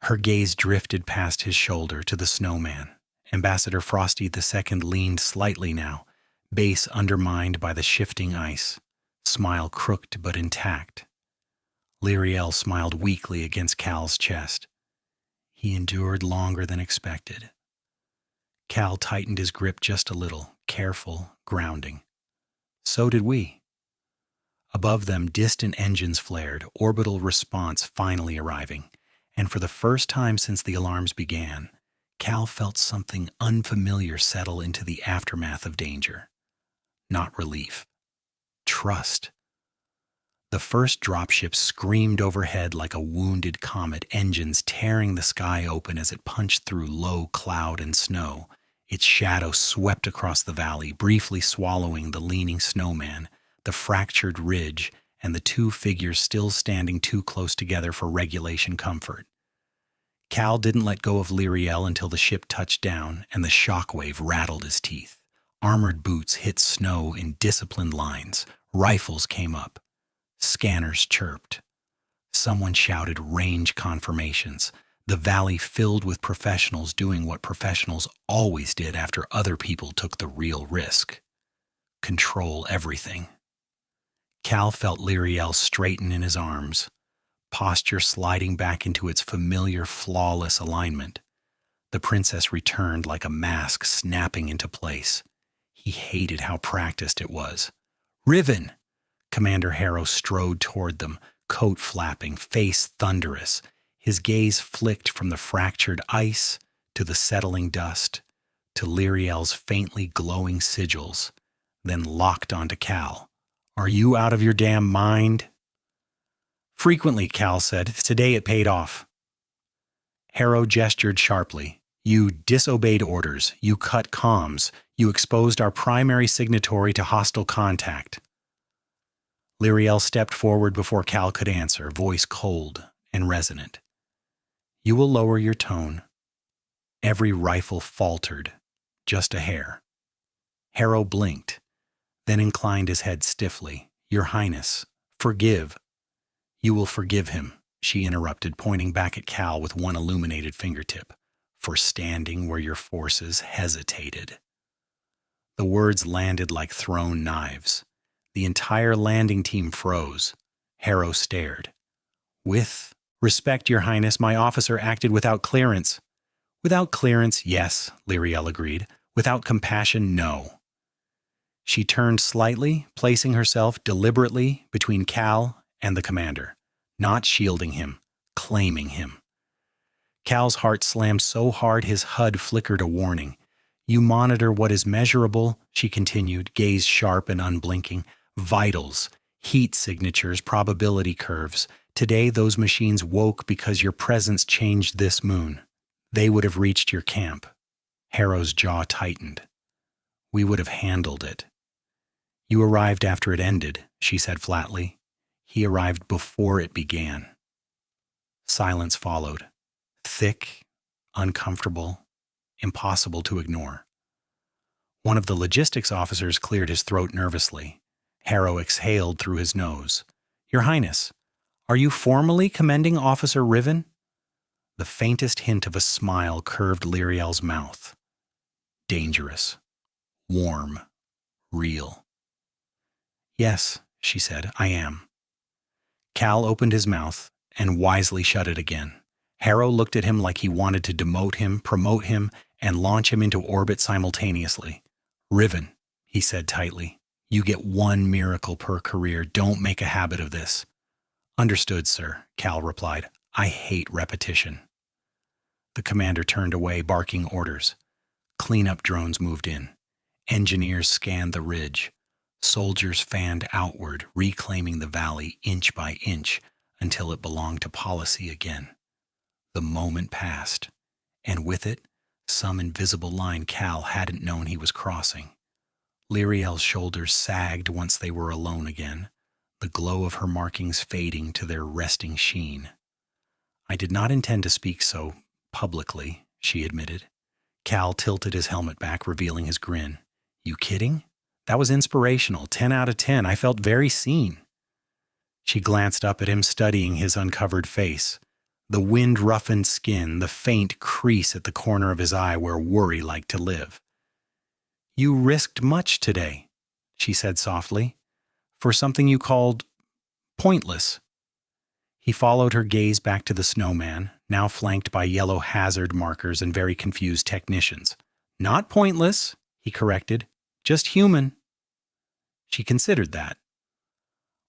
Her gaze drifted past his shoulder to the Snowman. Ambassador Frosty II leaned slightly now, base undermined by the shifting ice, smile crooked but intact. Lyriel smiled weakly against Cal's chest. He endured longer than expected. Cal tightened his grip just a little, careful, grounding. So did we. Above them, distant engines flared, orbital response finally arriving, and for the first time since the alarms began, Cal felt something unfamiliar settle into the aftermath of danger. Not relief. Trust. The first dropship screamed overhead like a wounded comet, engines tearing the sky open as it punched through low cloud and snow. Its shadow swept across the valley, briefly swallowing the leaning snowman, the fractured ridge, and the two figures still standing too close together for regulation comfort. Cal didn't let go of Lyriel until the ship touched down and the shockwave rattled his teeth. Armored boots hit snow in disciplined lines. Rifles came up. Scanners chirped. Someone shouted range confirmations. The valley filled with professionals doing what professionals always did after other people took the real risk. Control everything. Cal felt Lyriel straighten in his arms, posture sliding back into its familiar, flawless alignment. The princess returned like a mask snapping into place. He hated how practiced it was. "Riven!" Commander Harrow strode toward them, coat flapping, face thunderous. His gaze flicked from the fractured ice to the settling dust, to Lyriel's faintly glowing sigils, then locked onto Cal. "Are you out of your damn mind?" "Frequently," Cal said. "Today it paid off." Harrow gestured sharply. "You disobeyed orders. You cut comms. You exposed our primary signatory to hostile contact." Lyriel stepped forward before Cal could answer, voice cold and resonant. "You will lower your tone." Every rifle faltered, just a hair. Harrow blinked, then inclined his head stiffly. "Your Highness, forgive." "You will forgive him," she interrupted, pointing back at Cal with one illuminated fingertip, "for standing where your forces hesitated." The words landed like thrown knives. The entire landing team froze. Harrow stared. "With respect, Your Highness, my officer acted without clearance." "Without clearance, yes," Lyriel agreed. "Without compassion, no." She turned slightly, placing herself deliberately between Cal and the commander, not shielding him, claiming him. Cal's heart slammed so hard his HUD flickered a warning. "You monitor what is measurable," she continued, gaze sharp and unblinking. "Vitals, heat signatures, probability curves. Today those machines woke because your presence changed this moon. They would have reached your camp." Harrow's jaw tightened. "We would have handled it." "You arrived after it ended," she said flatly. "He arrived before it began." Silence followed. Thick, uncomfortable, impossible to ignore. One of the logistics officers cleared his throat nervously. Harrow exhaled through his nose. "Your Highness, are you formally commending Officer Riven?" The faintest hint of a smile curved Lyriel's mouth. Dangerous. Warm. Real. "Yes," she said, "I am." Cal opened his mouth and wisely shut it again. Harrow looked at him like he wanted to demote him, promote him, and launch him into orbit simultaneously. "Riven," he said tightly, "you get one miracle per career. Don't make a habit of this." "Understood, sir," Cal replied. "I hate repetition." The commander turned away, barking orders. Cleanup drones moved in. Engineers scanned the ridge. Soldiers fanned outward, reclaiming the valley inch by inch until it belonged to policy again. The moment passed, and with it, Some invisible line Cal hadn't known he was crossing. Lyriel's shoulders sagged once they were alone again, the glow of her markings fading to their resting sheen. I did not intend to speak so publicly, she admitted. Cal tilted his helmet back, revealing his grin. You kidding? That was inspirational. 10 out of 10. I felt very seen. She glanced up at him, studying his uncovered face. The wind-roughened skin, the faint crease at the corner of his eye where worry liked to live. You risked much today, she said softly, for something you called pointless. He followed her gaze back to the snowman, now flanked by yellow hazard markers and very confused technicians. Not pointless, he corrected, just human. She considered that.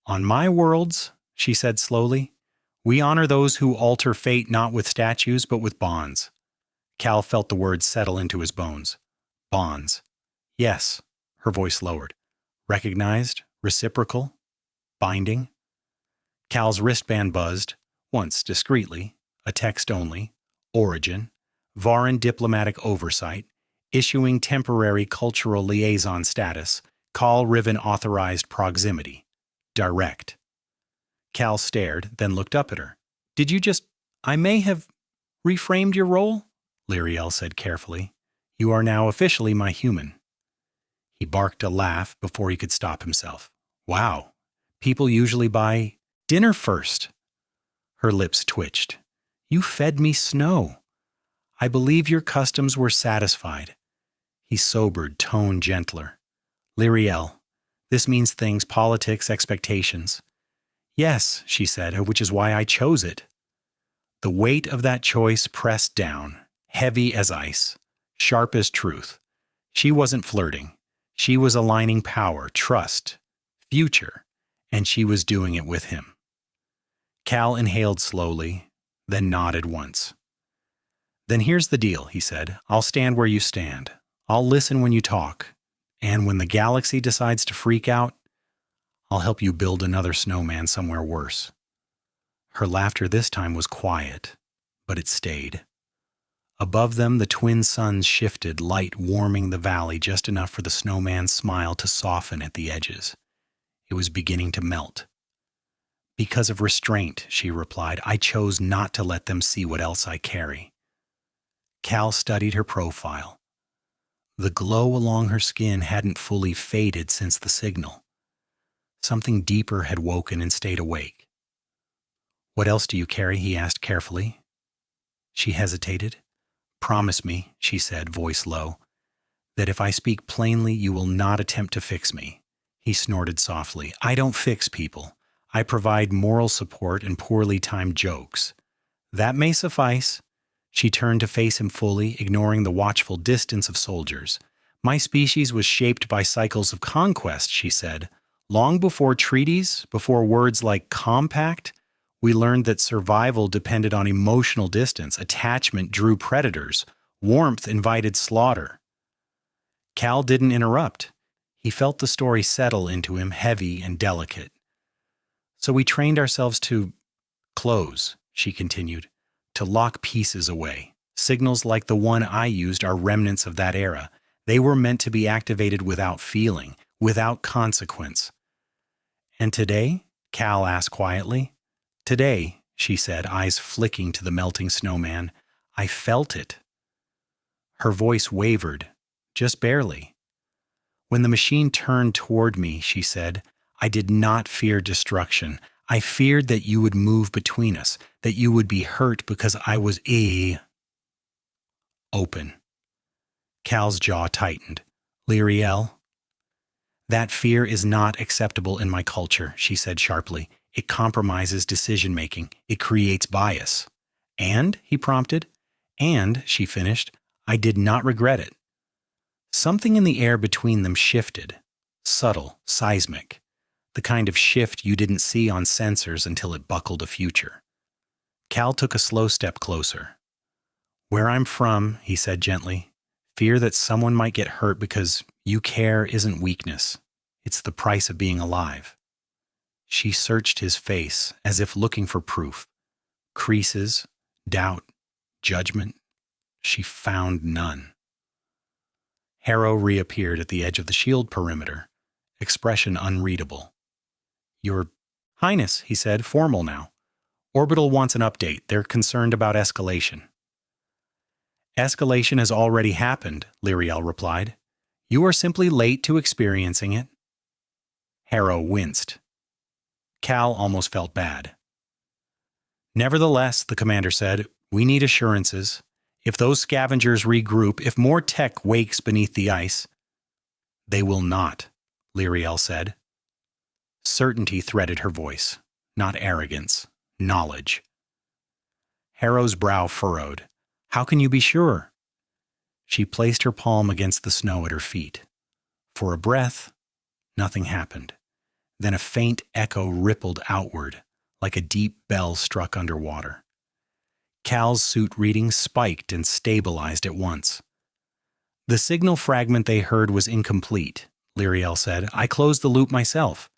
On my worlds, she said slowly, we honor those who alter fate not with statues but with bonds. Cal felt the words settle into his bones. Bonds. Yes, her voice lowered. Recognized, reciprocal, binding. Cal's wristband buzzed, once discreetly, a text only, origin, Varan diplomatic oversight, issuing temporary cultural liaison status, Call Riven authorized proximity, direct. Cal stared, then looked up at her. Did you just, I may have reframed your role? Lyriel said carefully. You are now officially my human. He barked a laugh before he could stop himself. Wow, people usually buy dinner first. Her lips twitched. You fed me snow. I believe your customs were satisfied. He sobered, tone gentler. Lyriel, this means things, politics, expectations. Yes, she said, which is why I chose it. The weight of that choice pressed down, heavy as ice, sharp as truth. She wasn't flirting. She was aligning power, trust, future, and she was doing it with him. Cal inhaled slowly, then nodded once. Then here's the deal, he said. I'll stand where you stand. I'll listen when you talk. And when the galaxy decides to freak out, I'll help you build another snowman somewhere worse. Her laughter this time was quiet, but it stayed. Above them, the twin suns shifted, light warming the valley just enough for the snowman's smile to soften at the edges. It was beginning to melt. Because of restraint, she replied, I chose not to let them see what else I carry. Cal studied her profile. The glow along her skin hadn't fully faded since the signal. Something deeper had woken and stayed awake. What else do you carry? He asked carefully. She hesitated. Promise me, she said, voice low, that if I speak plainly, you will not attempt to fix me. He snorted softly. I don't fix people. I provide moral support and poorly timed jokes. That may suffice. She turned to face him fully, ignoring the watchful distance of soldiers. My species was shaped by cycles of conquest, she said. Long before treaties, before words like compact, we learned that survival depended on emotional distance, attachment drew predators, warmth invited slaughter. Cal didn't interrupt. He felt the story settle into him, heavy and delicate. So we trained ourselves to close, she continued, to lock pieces away. Signals like the one I used are remnants of that era. They were meant to be activated without feeling, without consequence. And today? Cal asked quietly. Today, she said, eyes flicking to the melting snowman, I felt it. Her voice wavered, just barely. When the machine turned toward me, she said, I did not fear destruction. I feared that you would move between us, that you would be hurt because I was open. Cal's jaw tightened. Lyriel? That fear is not acceptable in my culture, she said sharply. It compromises decision-making. It creates bias. And, he prompted, and, she finished, I did not regret it. Something in the air between them shifted, subtle, seismic, the kind of shift you didn't see on sensors until it buckled a future. Cal took a slow step closer. Where I'm from, he said gently, fear that someone might get hurt because you care isn't weakness. It's the price of being alive. She searched his face as if looking for proof. Creases, doubt, judgment, she found none. Harrow reappeared at the edge of the shield perimeter, expression unreadable. "Your Highness," he said, formal now. "Orbital wants an update. They're concerned about escalation." "Escalation has already happened," Lyriel replied. "You are simply late to experiencing it." Harrow winced. Cal almost felt bad. "Nevertheless," the commander said, "we need assurances. If those scavengers regroup, if more tech wakes beneath the ice—" "They will not," Lyriel said. Certainty threaded her voice, not arrogance, knowledge. Harrow's brow furrowed. "How can you be sure?" She placed her palm against the snow at her feet. For a breath, nothing happened. Then a faint echo rippled outward, like a deep bell struck underwater. Cal's suit reading spiked and stabilized at once. "The signal fragment they heard was incomplete," Lyriel said. "I closed the loop myself.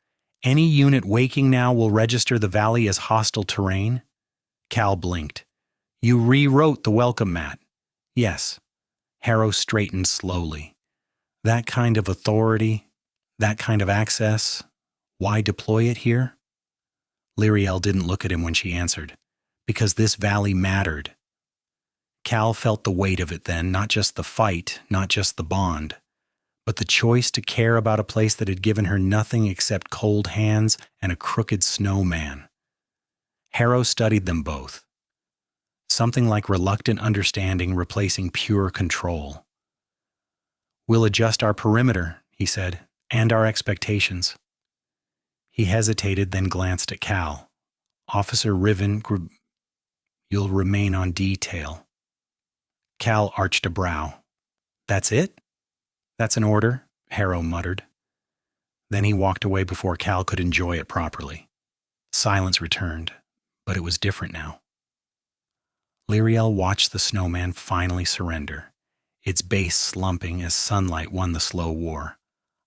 Any unit waking now will register the valley as hostile terrain." Cal blinked. "You rewrote the welcome mat." "Yes." Harrow straightened slowly. "That kind of authority, that kind of access, why deploy it here?" Lyriel didn't look at him when she answered. "Because this valley mattered." Cal felt the weight of it then, not just the fight, not just the bond, but the choice to care about a place that had given her nothing except cold hands and a crooked snowman. Harrow studied them both. Something like reluctant understanding replacing pure control. "We'll adjust our perimeter," he said, "and our expectations." He hesitated, then glanced at Cal. "Officer Riven, you'll remain on detail." Cal arched a brow. "That's it?" "That's an order," Harrow muttered. Then he walked away before Cal could enjoy it properly. Silence returned, but it was different now. Lyriel watched the snowman finally surrender, its base slumping as sunlight won the slow war.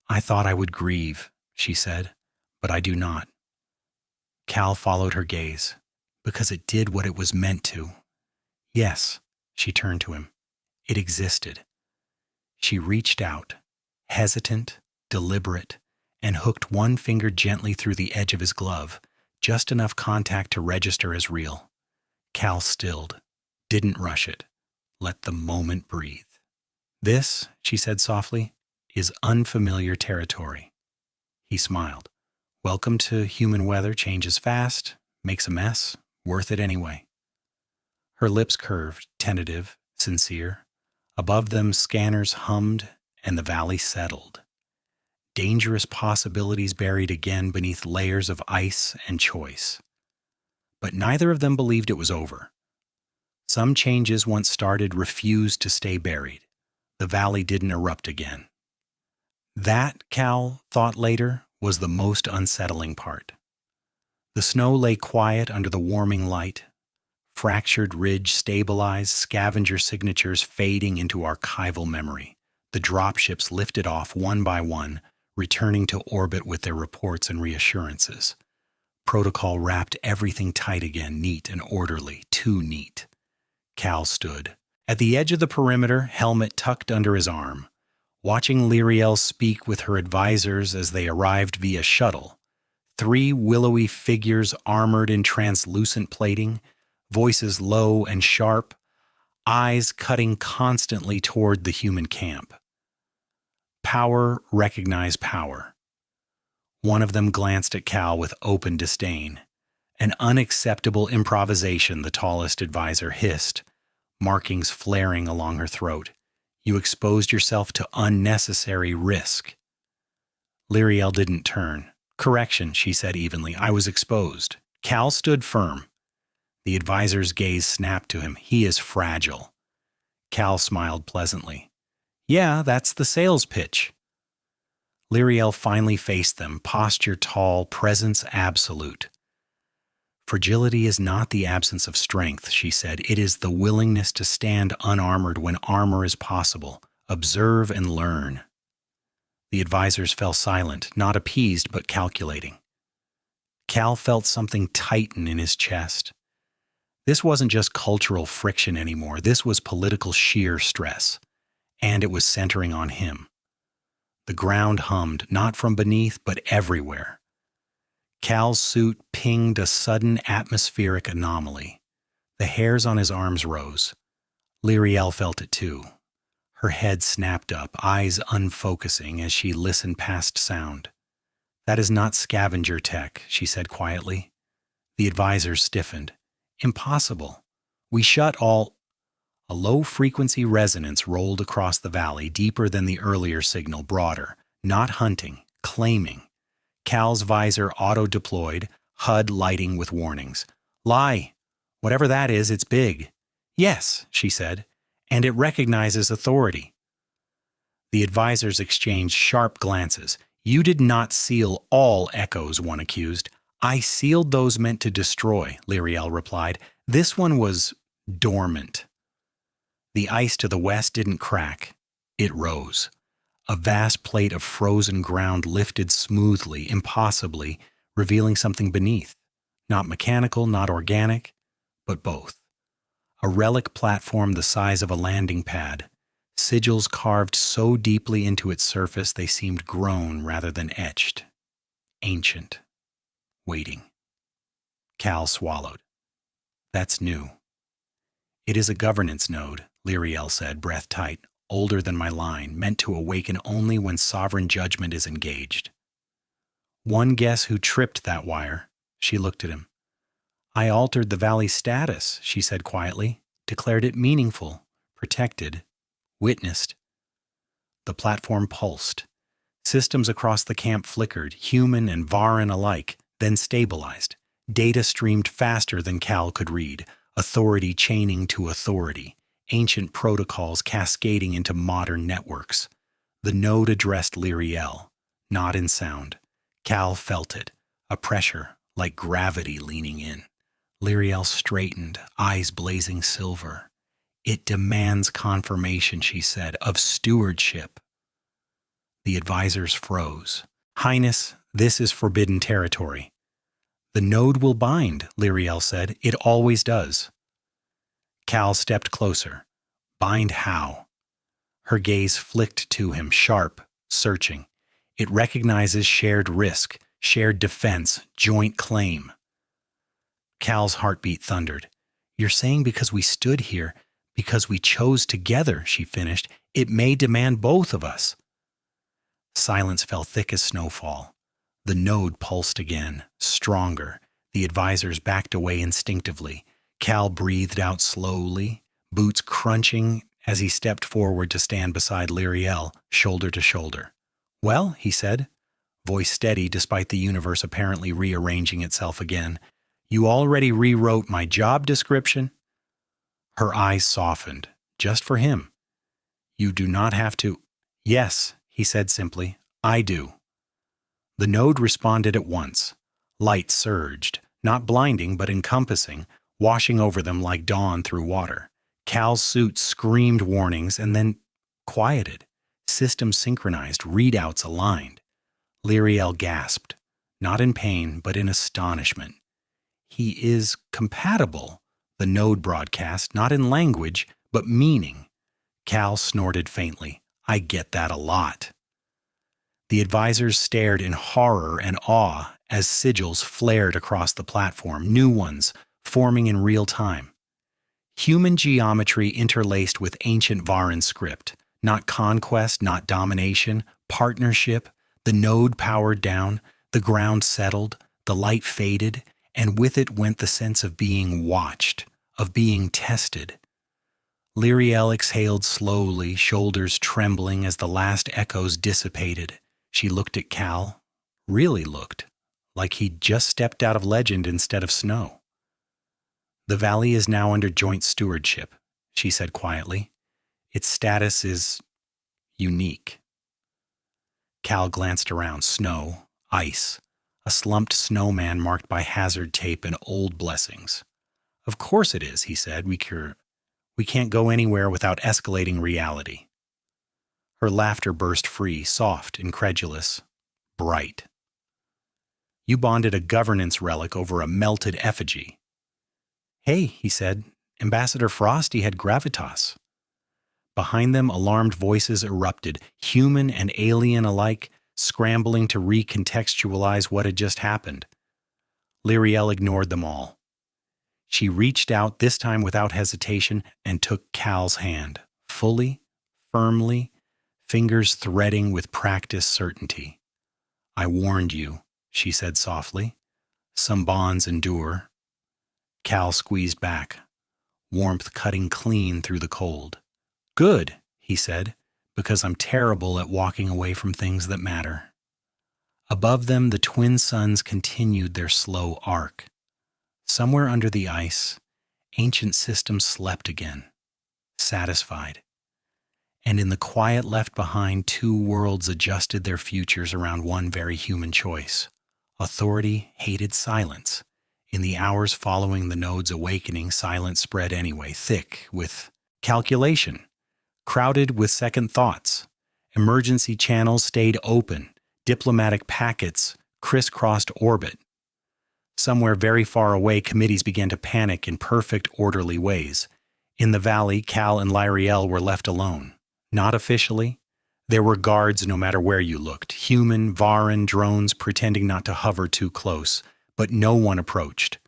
"I thought I would grieve," she said, "but I do not." Cal followed her gaze, "because it did what it was meant to." "Yes," she turned to him. "It existed." She reached out, hesitant, deliberate, and hooked one finger gently through the edge of his glove, just enough contact to register as real. Cal stilled, didn't rush it, let the moment breathe. "This," she said softly, "is unfamiliar territory." He smiled. "Welcome to human weather, changes fast, makes a mess, worth it anyway." Her lips curved, tentative, sincere. Above them, scanners hummed, and the valley settled. Dangerous possibilities buried again beneath layers of ice and choice. But neither of them believed it was over. Some changes once started refused to stay buried. The valley didn't erupt again. That, Cal thought later, was the most unsettling part. The snow lay quiet under the warming light, fractured ridge stabilized, scavenger signatures fading into archival memory. The dropships lifted off one by one, returning to orbit with their reports and reassurances. Protocol wrapped everything tight again, neat and orderly, too neat. Cal stood. At the edge of the perimeter, helmet tucked under his arm, watching Lyriel speak with her advisors as they arrived via shuttle. 3 willowy figures armored in translucent plating, voices low and sharp, eyes cutting constantly toward the human camp. Power recognized power. One of them glanced at Cal with open disdain. "An unacceptable improvisation," the tallest advisor hissed, markings flaring along her throat. "You exposed yourself to unnecessary risk." Lyriel didn't turn. "Correction," she said evenly. "I was exposed." Cal stood firm. The advisor's gaze snapped to him. "He is fragile." Cal smiled pleasantly. "Yeah, that's the sales pitch." Lyriel finally faced them, posture tall, presence absolute. "Fragility is not the absence of strength," she said. "It is the willingness to stand unarmored when armor is possible. Observe and learn." The advisors fell silent, not appeased but calculating. Cal felt something tighten in his chest. This wasn't just cultural friction anymore. This was political sheer stress. And it was centering on him. The ground hummed, not from beneath, but everywhere. Cal's suit pinged a sudden atmospheric anomaly. The hairs on his arms rose. Lyriel felt it too. Her head snapped up, eyes unfocusing as she listened past sound. "That is not scavenger tech," she said quietly. The advisors stiffened. "Impossible. We shut all—" A low-frequency resonance rolled across the valley, deeper than the earlier signal, broader. Not hunting, claiming. Cal's visor auto-deployed, HUD lighting with warnings. "Lie. Whatever that is, it's big." "Yes," she said, "and it recognizes authority." The advisors exchanged sharp glances. "You did not seal all echoes," one accused. "I sealed those meant to destroy," Lyriel replied. "This one was dormant." The ice to the west didn't crack. It rose. A vast plate of frozen ground lifted smoothly, impossibly, revealing something beneath. Not mechanical, not organic, but both. A relic platform the size of a landing pad, sigils carved so deeply into its surface they seemed grown rather than etched. Ancient. Waiting. Cal swallowed. "That's new." "It is a governance node," Lyriel said, breath tight, "older than my line, meant to awaken only when sovereign judgment is engaged." "One guess who tripped that wire?" She looked at him. "I altered the valley's status," she said quietly, "declared it meaningful, protected, witnessed." The platform pulsed. Systems across the camp flickered, human and Varan alike, then stabilized. Data streamed faster than Cal could read, authority chaining to authority, ancient protocols cascading into modern networks. The node addressed Lyriel, not in sound. Cal felt it, a pressure like gravity leaning in. Lyriel straightened, eyes blazing silver. "It demands confirmation," she said, "of stewardship." The advisors froze. "Highness, this is forbidden territory." "The node will bind," Lyriel said. "It always does." Cal stepped closer. "Bind how?" Her gaze flicked to him, sharp, searching. "It recognizes shared risk, shared defense, joint claim." Cal's heartbeat thundered. "You're saying because we stood here, because we chose together," she finished, "it may demand both of us." Silence fell thick as snowfall. The node pulsed again, stronger. The advisors backed away instinctively. Cal breathed out slowly, boots crunching as he stepped forward to stand beside Lyriel, shoulder to shoulder. "Well," he said, voice steady despite the universe apparently rearranging itself again, "you already rewrote my job description?" Her eyes softened, just for him. "You do not have to—" "Yes," he said simply, "I do." The node responded at once. Light surged, not blinding but encompassing, washing over them like dawn through water. Cal's suit screamed warnings and then quieted. Systems synchronized, readouts aligned. Lyriel gasped, not in pain but in astonishment. "He is compatible," the node broadcast, not in language but meaning. Cal snorted faintly. "I get that a lot." The advisors stared in horror and awe as sigils flared across the platform, new ones forming in real time. Human geometry interlaced with ancient Varan script, not conquest, not domination, partnership. The node powered down, the ground settled, the light faded, and with it went the sense of being watched, of being tested. Lyriel exhaled slowly, shoulders trembling as the last echoes dissipated. She looked at Cal, really looked, like he'd just stepped out of legend instead of snow. "The valley is now under joint stewardship," she said quietly. "Its status is unique." Cal glanced around. Snow, ice, a slumped snowman marked by hazard tape and old blessings. "Of course it is," he said. We can't go anywhere without escalating reality." Her laughter burst free, soft, incredulous, bright. "You bonded a governance relic over a melted effigy." Hey, he said, Ambassador Frosty had gravitas. Behind them, alarmed voices erupted, human and alien alike, scrambling to recontextualize what had just happened. Lyriel ignored them all. She reached out, this time without hesitation, and took Cal's hand, fully, firmly, fingers threading with practiced certainty. I warned you, she said softly. Some bonds endure. Cal squeezed back, warmth cutting clean through the cold. Good, he said, because I'm terrible at walking away from things that matter. Above them, the twin suns continued their slow arc. Somewhere under the ice, ancient systems slept again, satisfied. And in the quiet left behind, two worlds adjusted their futures around one very human choice. Authority hated silence. In the hours following the node's awakening, silence spread anyway, thick with calculation, crowded with second thoughts. Emergency channels stayed open, diplomatic packets crisscrossed orbit. Somewhere very far away, committees began to panic in perfect, orderly ways. In the valley, Cal and Lyriel were left alone. Not officially. There were guards no matter where you looked, human, Varan, drones pretending not to hover too close, but no one approached.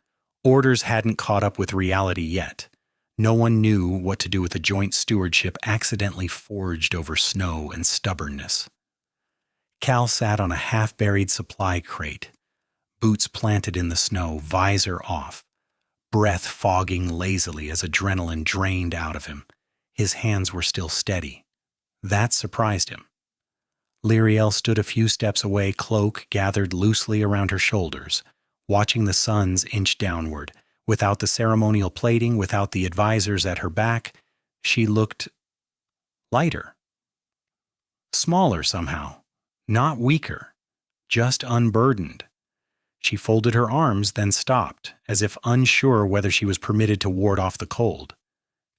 Orders hadn't caught up with reality yet. No one knew what to do with a joint stewardship accidentally forged over snow and stubbornness. Cal sat on a half-buried supply crate, boots planted in the snow, visor off, breath fogging lazily as adrenaline drained out of him. His hands were still steady. That surprised him. Lyriel stood a few steps away, cloak gathered loosely around her shoulders, watching the suns inch downward. Without the ceremonial plating, without the advisors at her back, she looked lighter. Smaller somehow, not weaker, just unburdened. She folded her arms, then stopped, as if unsure whether she was permitted to ward off the cold.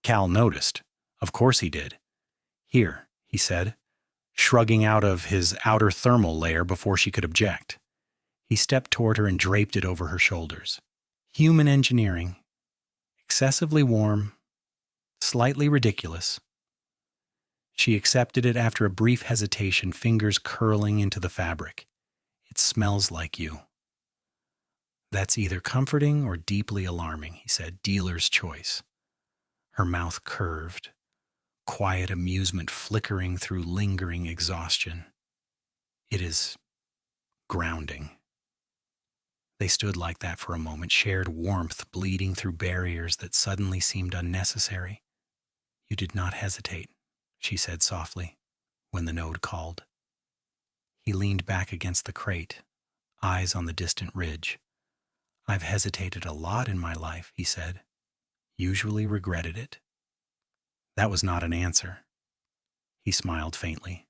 Cal noticed. Of course he did. Here, he said, shrugging out of his outer thermal layer before she could object. He stepped toward her and draped it over her shoulders. Human engineering. Excessively warm. Slightly ridiculous. She accepted it after a brief hesitation, fingers curling into the fabric. It smells like you. That's either comforting or deeply alarming, he said, dealer's choice. Her mouth curved, quiet amusement flickering through lingering exhaustion. It is grounding. They stood like that for a moment, shared warmth bleeding through barriers that suddenly seemed unnecessary. You did not hesitate, she said softly, when the node called. He leaned back against the crate, eyes on the distant ridge. I've hesitated a lot in my life, he said. Usually regretted it. That was not an answer. He smiled faintly.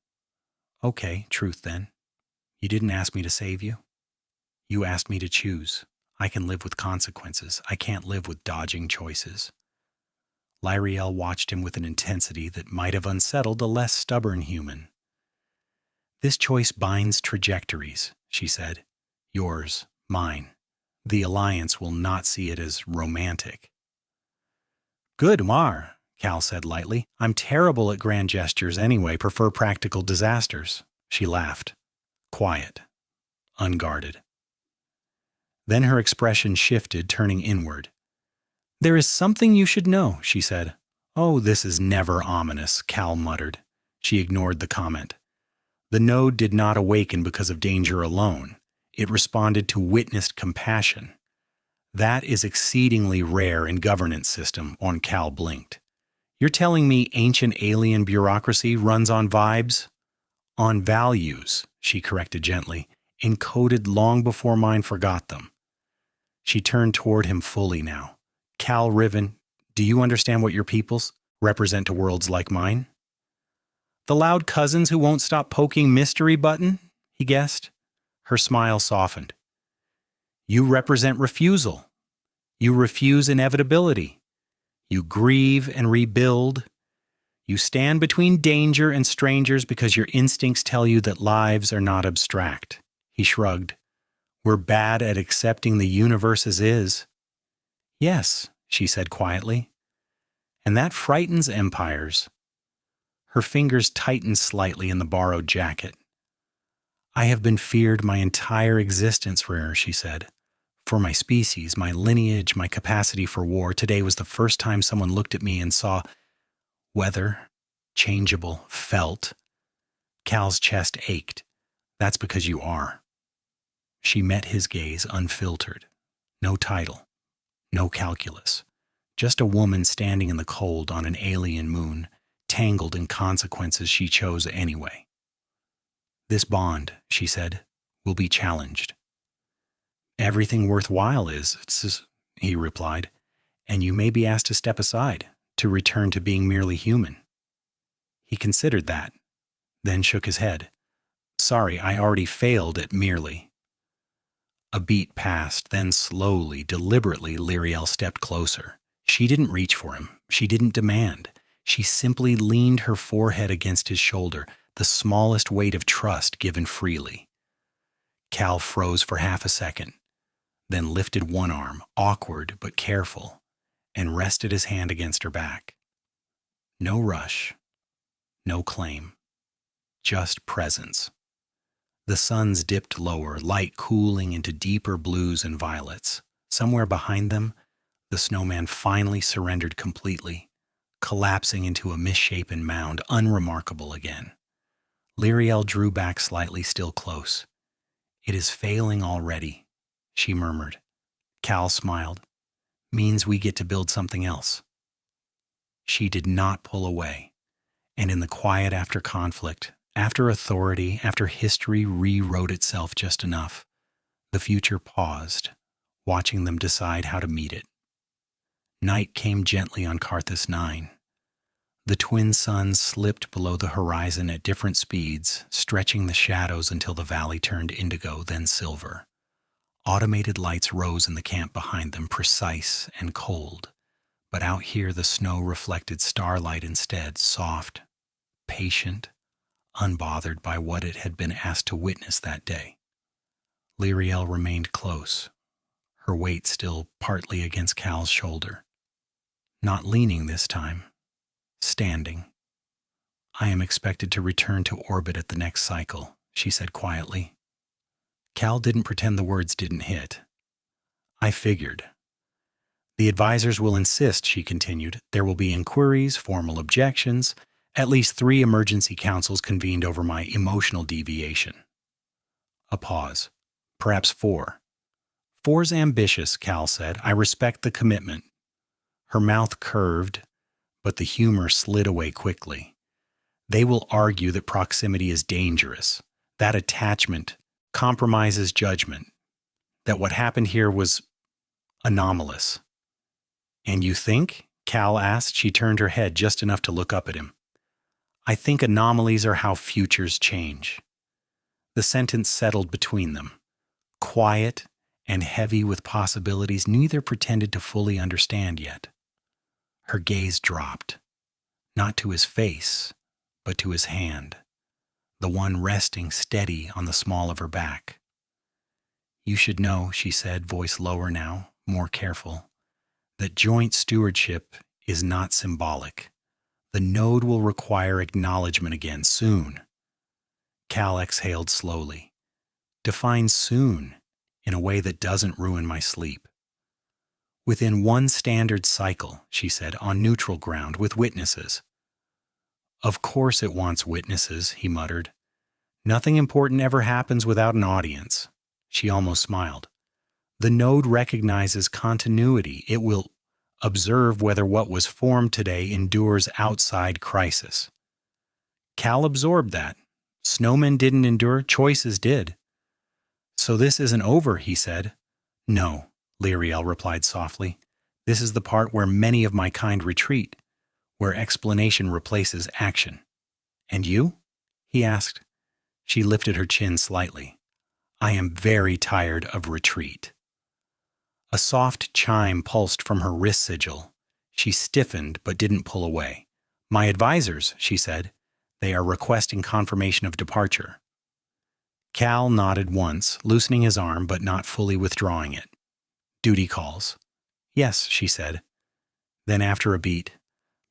Okay, truth then. You didn't ask me to save you. You asked me to choose. I can live with consequences. I can't live with dodging choices. Lyriel watched him with an intensity that might have unsettled a less stubborn human. This choice binds trajectories, she said. Yours, mine. The Alliance will not see it as romantic. Good, Mar, Cal said lightly. I'm terrible at grand gestures anyway, prefer practical disasters. She laughed. Quiet. Unguarded. Then her expression shifted, turning inward. There is something you should know, she said. Oh, this is never ominous, Cal muttered. She ignored the comment. The node did not awaken because of danger alone. It responded to witnessed compassion. That is exceedingly rare in governance system, on Cal blinked. You're telling me ancient alien bureaucracy runs on vibes? On values, she corrected gently, encoded long before mine forgot them. She turned toward him fully now. Cal Riven, do you understand what your peoples represent to worlds like mine? The loud cousins who won't stop poking mystery button? He guessed. Her smile softened. You represent refusal. You refuse inevitability. You grieve and rebuild. You stand between danger and strangers because your instincts tell you that lives are not abstract. He shrugged. We're bad at accepting the universe as is. Yes, she said quietly. And that frightens empires. Her fingers tightened slightly in the borrowed jacket. I have been feared my entire existence, Rare, she said. For my species, my lineage, my capacity for war. Today was the first time someone looked at me and saw weather, changeable, felt. Cal's chest ached. That's because you are. She met his gaze unfiltered. No title, no calculus. Just a woman standing in the cold on an alien moon, tangled in consequences she chose anyway. This bond, she said, will be challenged. Everything worthwhile is, he replied, and you may be asked to step aside, to return to being merely human. He considered that, then shook his head. Sorry, I already failed at merely. A beat passed, then slowly, deliberately, Lyriel stepped closer. She didn't reach for him. She didn't demand. She simply leaned her forehead against his shoulder, the smallest weight of trust given freely. Cal froze for half a second, then lifted one arm, awkward but careful, and rested his hand against her back. No rush, no claim, just presence. The suns dipped lower, light cooling into deeper blues and violets. Somewhere behind them, the snowman finally surrendered completely, collapsing into a misshapen mound, unremarkable again. Lyriel drew back slightly, still close. It is failing already, she murmured. Cal smiled. Means we get to build something else. She did not pull away, and in the quiet after conflict, after authority, after history rewrote itself just enough, the future paused, watching them decide how to meet it. Night came gently on Carthus 9. The twin suns slipped below the horizon at different speeds, stretching the shadows until the valley turned indigo, then silver. Automated lights rose in the camp behind them, precise and cold. But out here the snow reflected starlight instead, soft, patient, unbothered by what it had been asked to witness that day. Lyriel remained close, her weight still partly against Cal's shoulder. Not leaning this time, standing. I am expected to return to orbit at the next cycle, she said quietly. Cal didn't pretend the words didn't hit. I figured. The advisors will insist, she continued. There will be inquiries, formal objections. At least 3 emergency councils convened over my emotional deviation. A pause. Perhaps 4. 4's ambitious, Cal said. I respect the commitment. Her mouth curved, but the humor slid away quickly. They will argue that proximity is dangerous, that attachment compromises judgment, that what happened here was anomalous. And you think? Cal asked. She turned her head just enough to look up at him. I think anomalies are how futures change. The sentence settled between them, quiet and heavy with possibilities neither pretended to fully understand yet. Her gaze dropped, not to his face, but to his hand, the one resting steady on the small of her back. You should know, she said, voice lower now, more careful, that joint stewardship is not symbolic. The node will require acknowledgement again soon. Cal exhaled slowly. Define soon in a way that doesn't ruin my sleep. Within one standard cycle, she said, on neutral ground, with witnesses. Of course it wants witnesses, he muttered. Nothing important ever happens without an audience. She almost smiled. The node recognizes continuity. It will observe whether what was formed today endures outside crisis. Cal absorbed that. Snowmen didn't endure, choices did. So this isn't over, he said. No, Lyriel replied softly. This is the part where many of my kind retreat, where explanation replaces action. And you? He asked. She lifted her chin slightly. I am very tired of retreat. A soft chime pulsed from her wrist sigil. She stiffened but didn't pull away. My advisors, she said. They are requesting confirmation of departure. Cal nodded once, loosening his arm but not fully withdrawing it. Duty calls. Yes, she said. Then after a beat,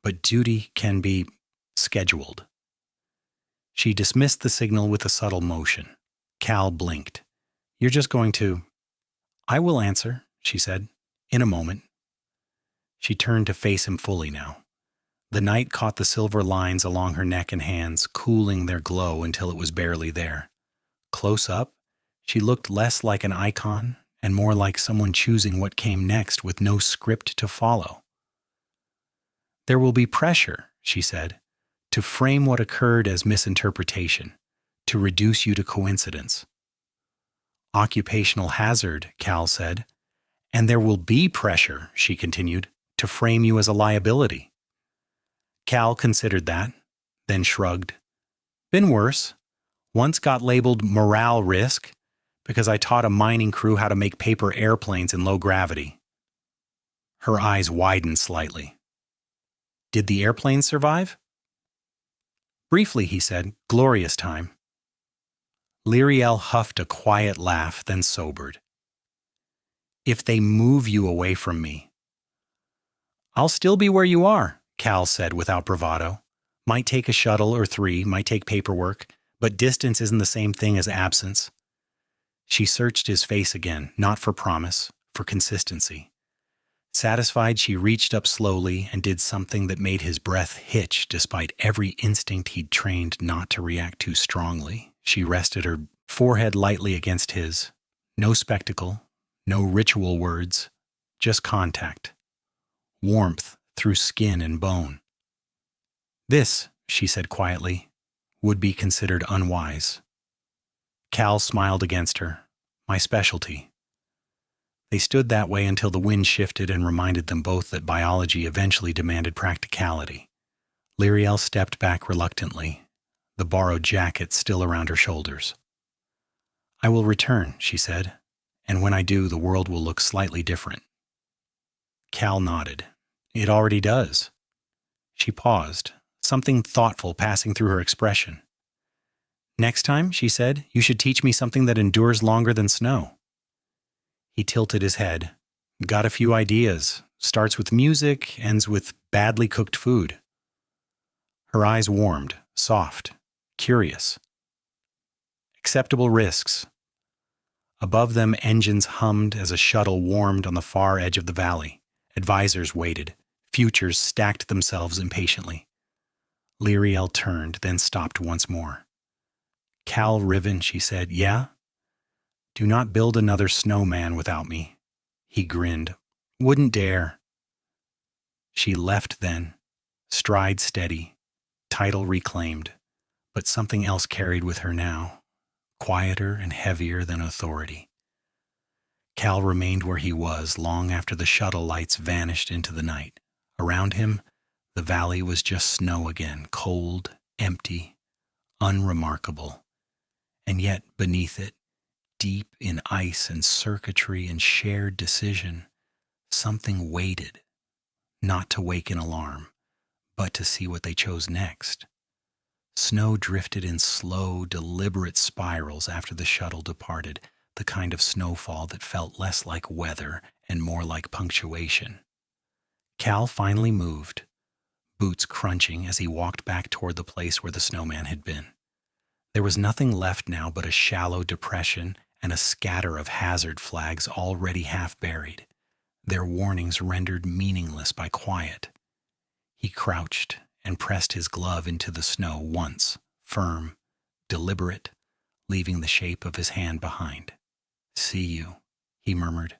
but duty can be scheduled. She dismissed the signal with a subtle motion. Cal blinked. You're just going to... I will answer, she said, in a moment. She turned to face him fully now. The night caught the silver lines along her neck and hands, cooling their glow until it was barely there. Close up, she looked less like an icon and more like someone choosing what came next with no script to follow. There will be pressure, she said, to frame what occurred as misinterpretation, to reduce you to coincidence. Occupational hazard, Cal said. And there will be pressure, she continued, to frame you as a liability. Cal considered that, then shrugged. Been worse. Once got labeled morale risk because I taught a mining crew how to make paper airplanes in low gravity. Her eyes widened slightly. Did the airplane survive? Briefly, he said. Glorious time. Lyriel huffed a quiet laugh, then sobered. If they move you away from me. I'll still be where you are, Cal said without bravado. Might take a shuttle or 3, might take paperwork, but distance isn't the same thing as absence. She searched his face again, not for promise, for consistency. Satisfied, she reached up slowly and did something that made his breath hitch despite every instinct he'd trained not to react too strongly. She rested her forehead lightly against his. No spectacle, no ritual words, just contact. Warmth through skin and bone. This, she said quietly, would be considered unwise. Cal smiled against her. My specialty. They stood that way until the wind shifted and reminded them both that biology eventually demanded practicality. Lyriel stepped back reluctantly, the borrowed jacket still around her shoulders. I will return, she said, and when I do, the world will look slightly different. Cal nodded. It already does. She paused, something thoughtful passing through her expression. Next time, she said, you should teach me something that endures longer than snow. He tilted his head. Got a few ideas. Starts with music, ends with badly cooked food. Her eyes warmed, soft, curious. Acceptable risks. Above them, engines hummed as a shuttle warmed on the far edge of the valley. Advisors waited. Futures stacked themselves impatiently. Lyriel turned, then stopped once more. Cal Riven, she said, yeah? Do not build another snowman without me. He grinned. Wouldn't dare. She left then, stride steady, title reclaimed, but something else carried with her now, quieter and heavier than authority. Cal remained where he was long after the shuttle lights vanished into the night. Around him, the valley was just snow again, cold, empty, unremarkable. And yet, beneath it, deep in ice and circuitry and shared decision, something waited, not to wake in alarm, but to see what they chose next. Snow drifted in slow, deliberate spirals after the shuttle departed, the kind of snowfall that felt less like weather and more like punctuation. Cal finally moved, boots crunching as he walked back toward the place where the snowman had been. There was nothing left now but a shallow depression and a scatter of hazard flags already half buried, their warnings rendered meaningless by quiet. He crouched and pressed his glove into the snow once, firm, deliberate, leaving the shape of his hand behind. See you, he murmured,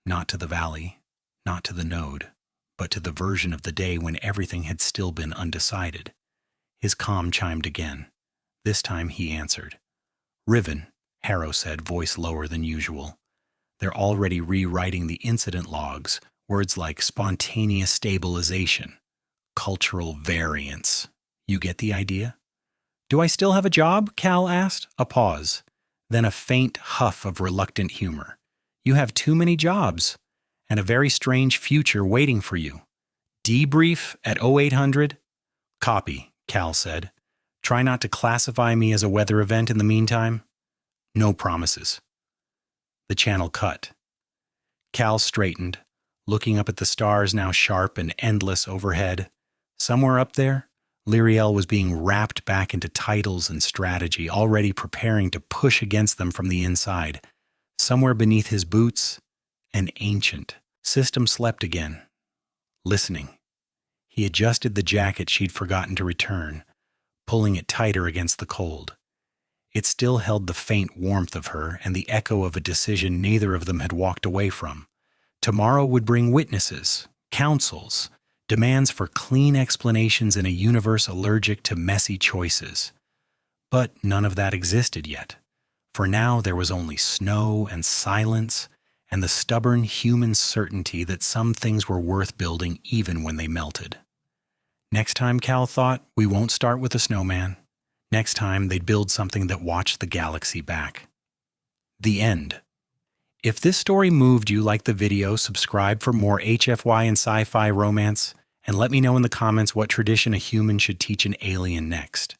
not to the valley, not to the node, but to the version of the day when everything had still been undecided. His comm chimed again. This time he answered. Riven, Harrow said, voice lower than usual. They're already rewriting the incident logs, words like spontaneous stabilization, cultural variance. You get the idea? Do I still have a job? Cal asked. A pause, then a faint huff of reluctant humor. You have too many jobs, and a very strange future waiting for you. Debrief at 0800? Copy, Cal said. Try not to classify me as a weather event in the meantime. No promises. The channel cut. Cal straightened, looking up at the stars now sharp and endless overhead. Somewhere up there, Lyriel was being wrapped back into titles and strategy, already preparing to push against them from the inside. Somewhere beneath his boots, an ancient system slept again, listening. He adjusted the jacket she'd forgotten to return, pulling it tighter against the cold. It still held the faint warmth of her and the echo of a decision neither of them had walked away from. Tomorrow would bring witnesses, counsels, demands for clean explanations in a universe allergic to messy choices. But none of that existed yet. For now there was only snow and silence and the stubborn human certainty that some things were worth building even when they melted. Next time, Cal thought, we won't start with a snowman. Next time, they'd build something that watched the galaxy back. The end. If this story moved you like the video, subscribe for more HFY and sci-fi romance, and let me know in the comments what tradition a human should teach an alien next.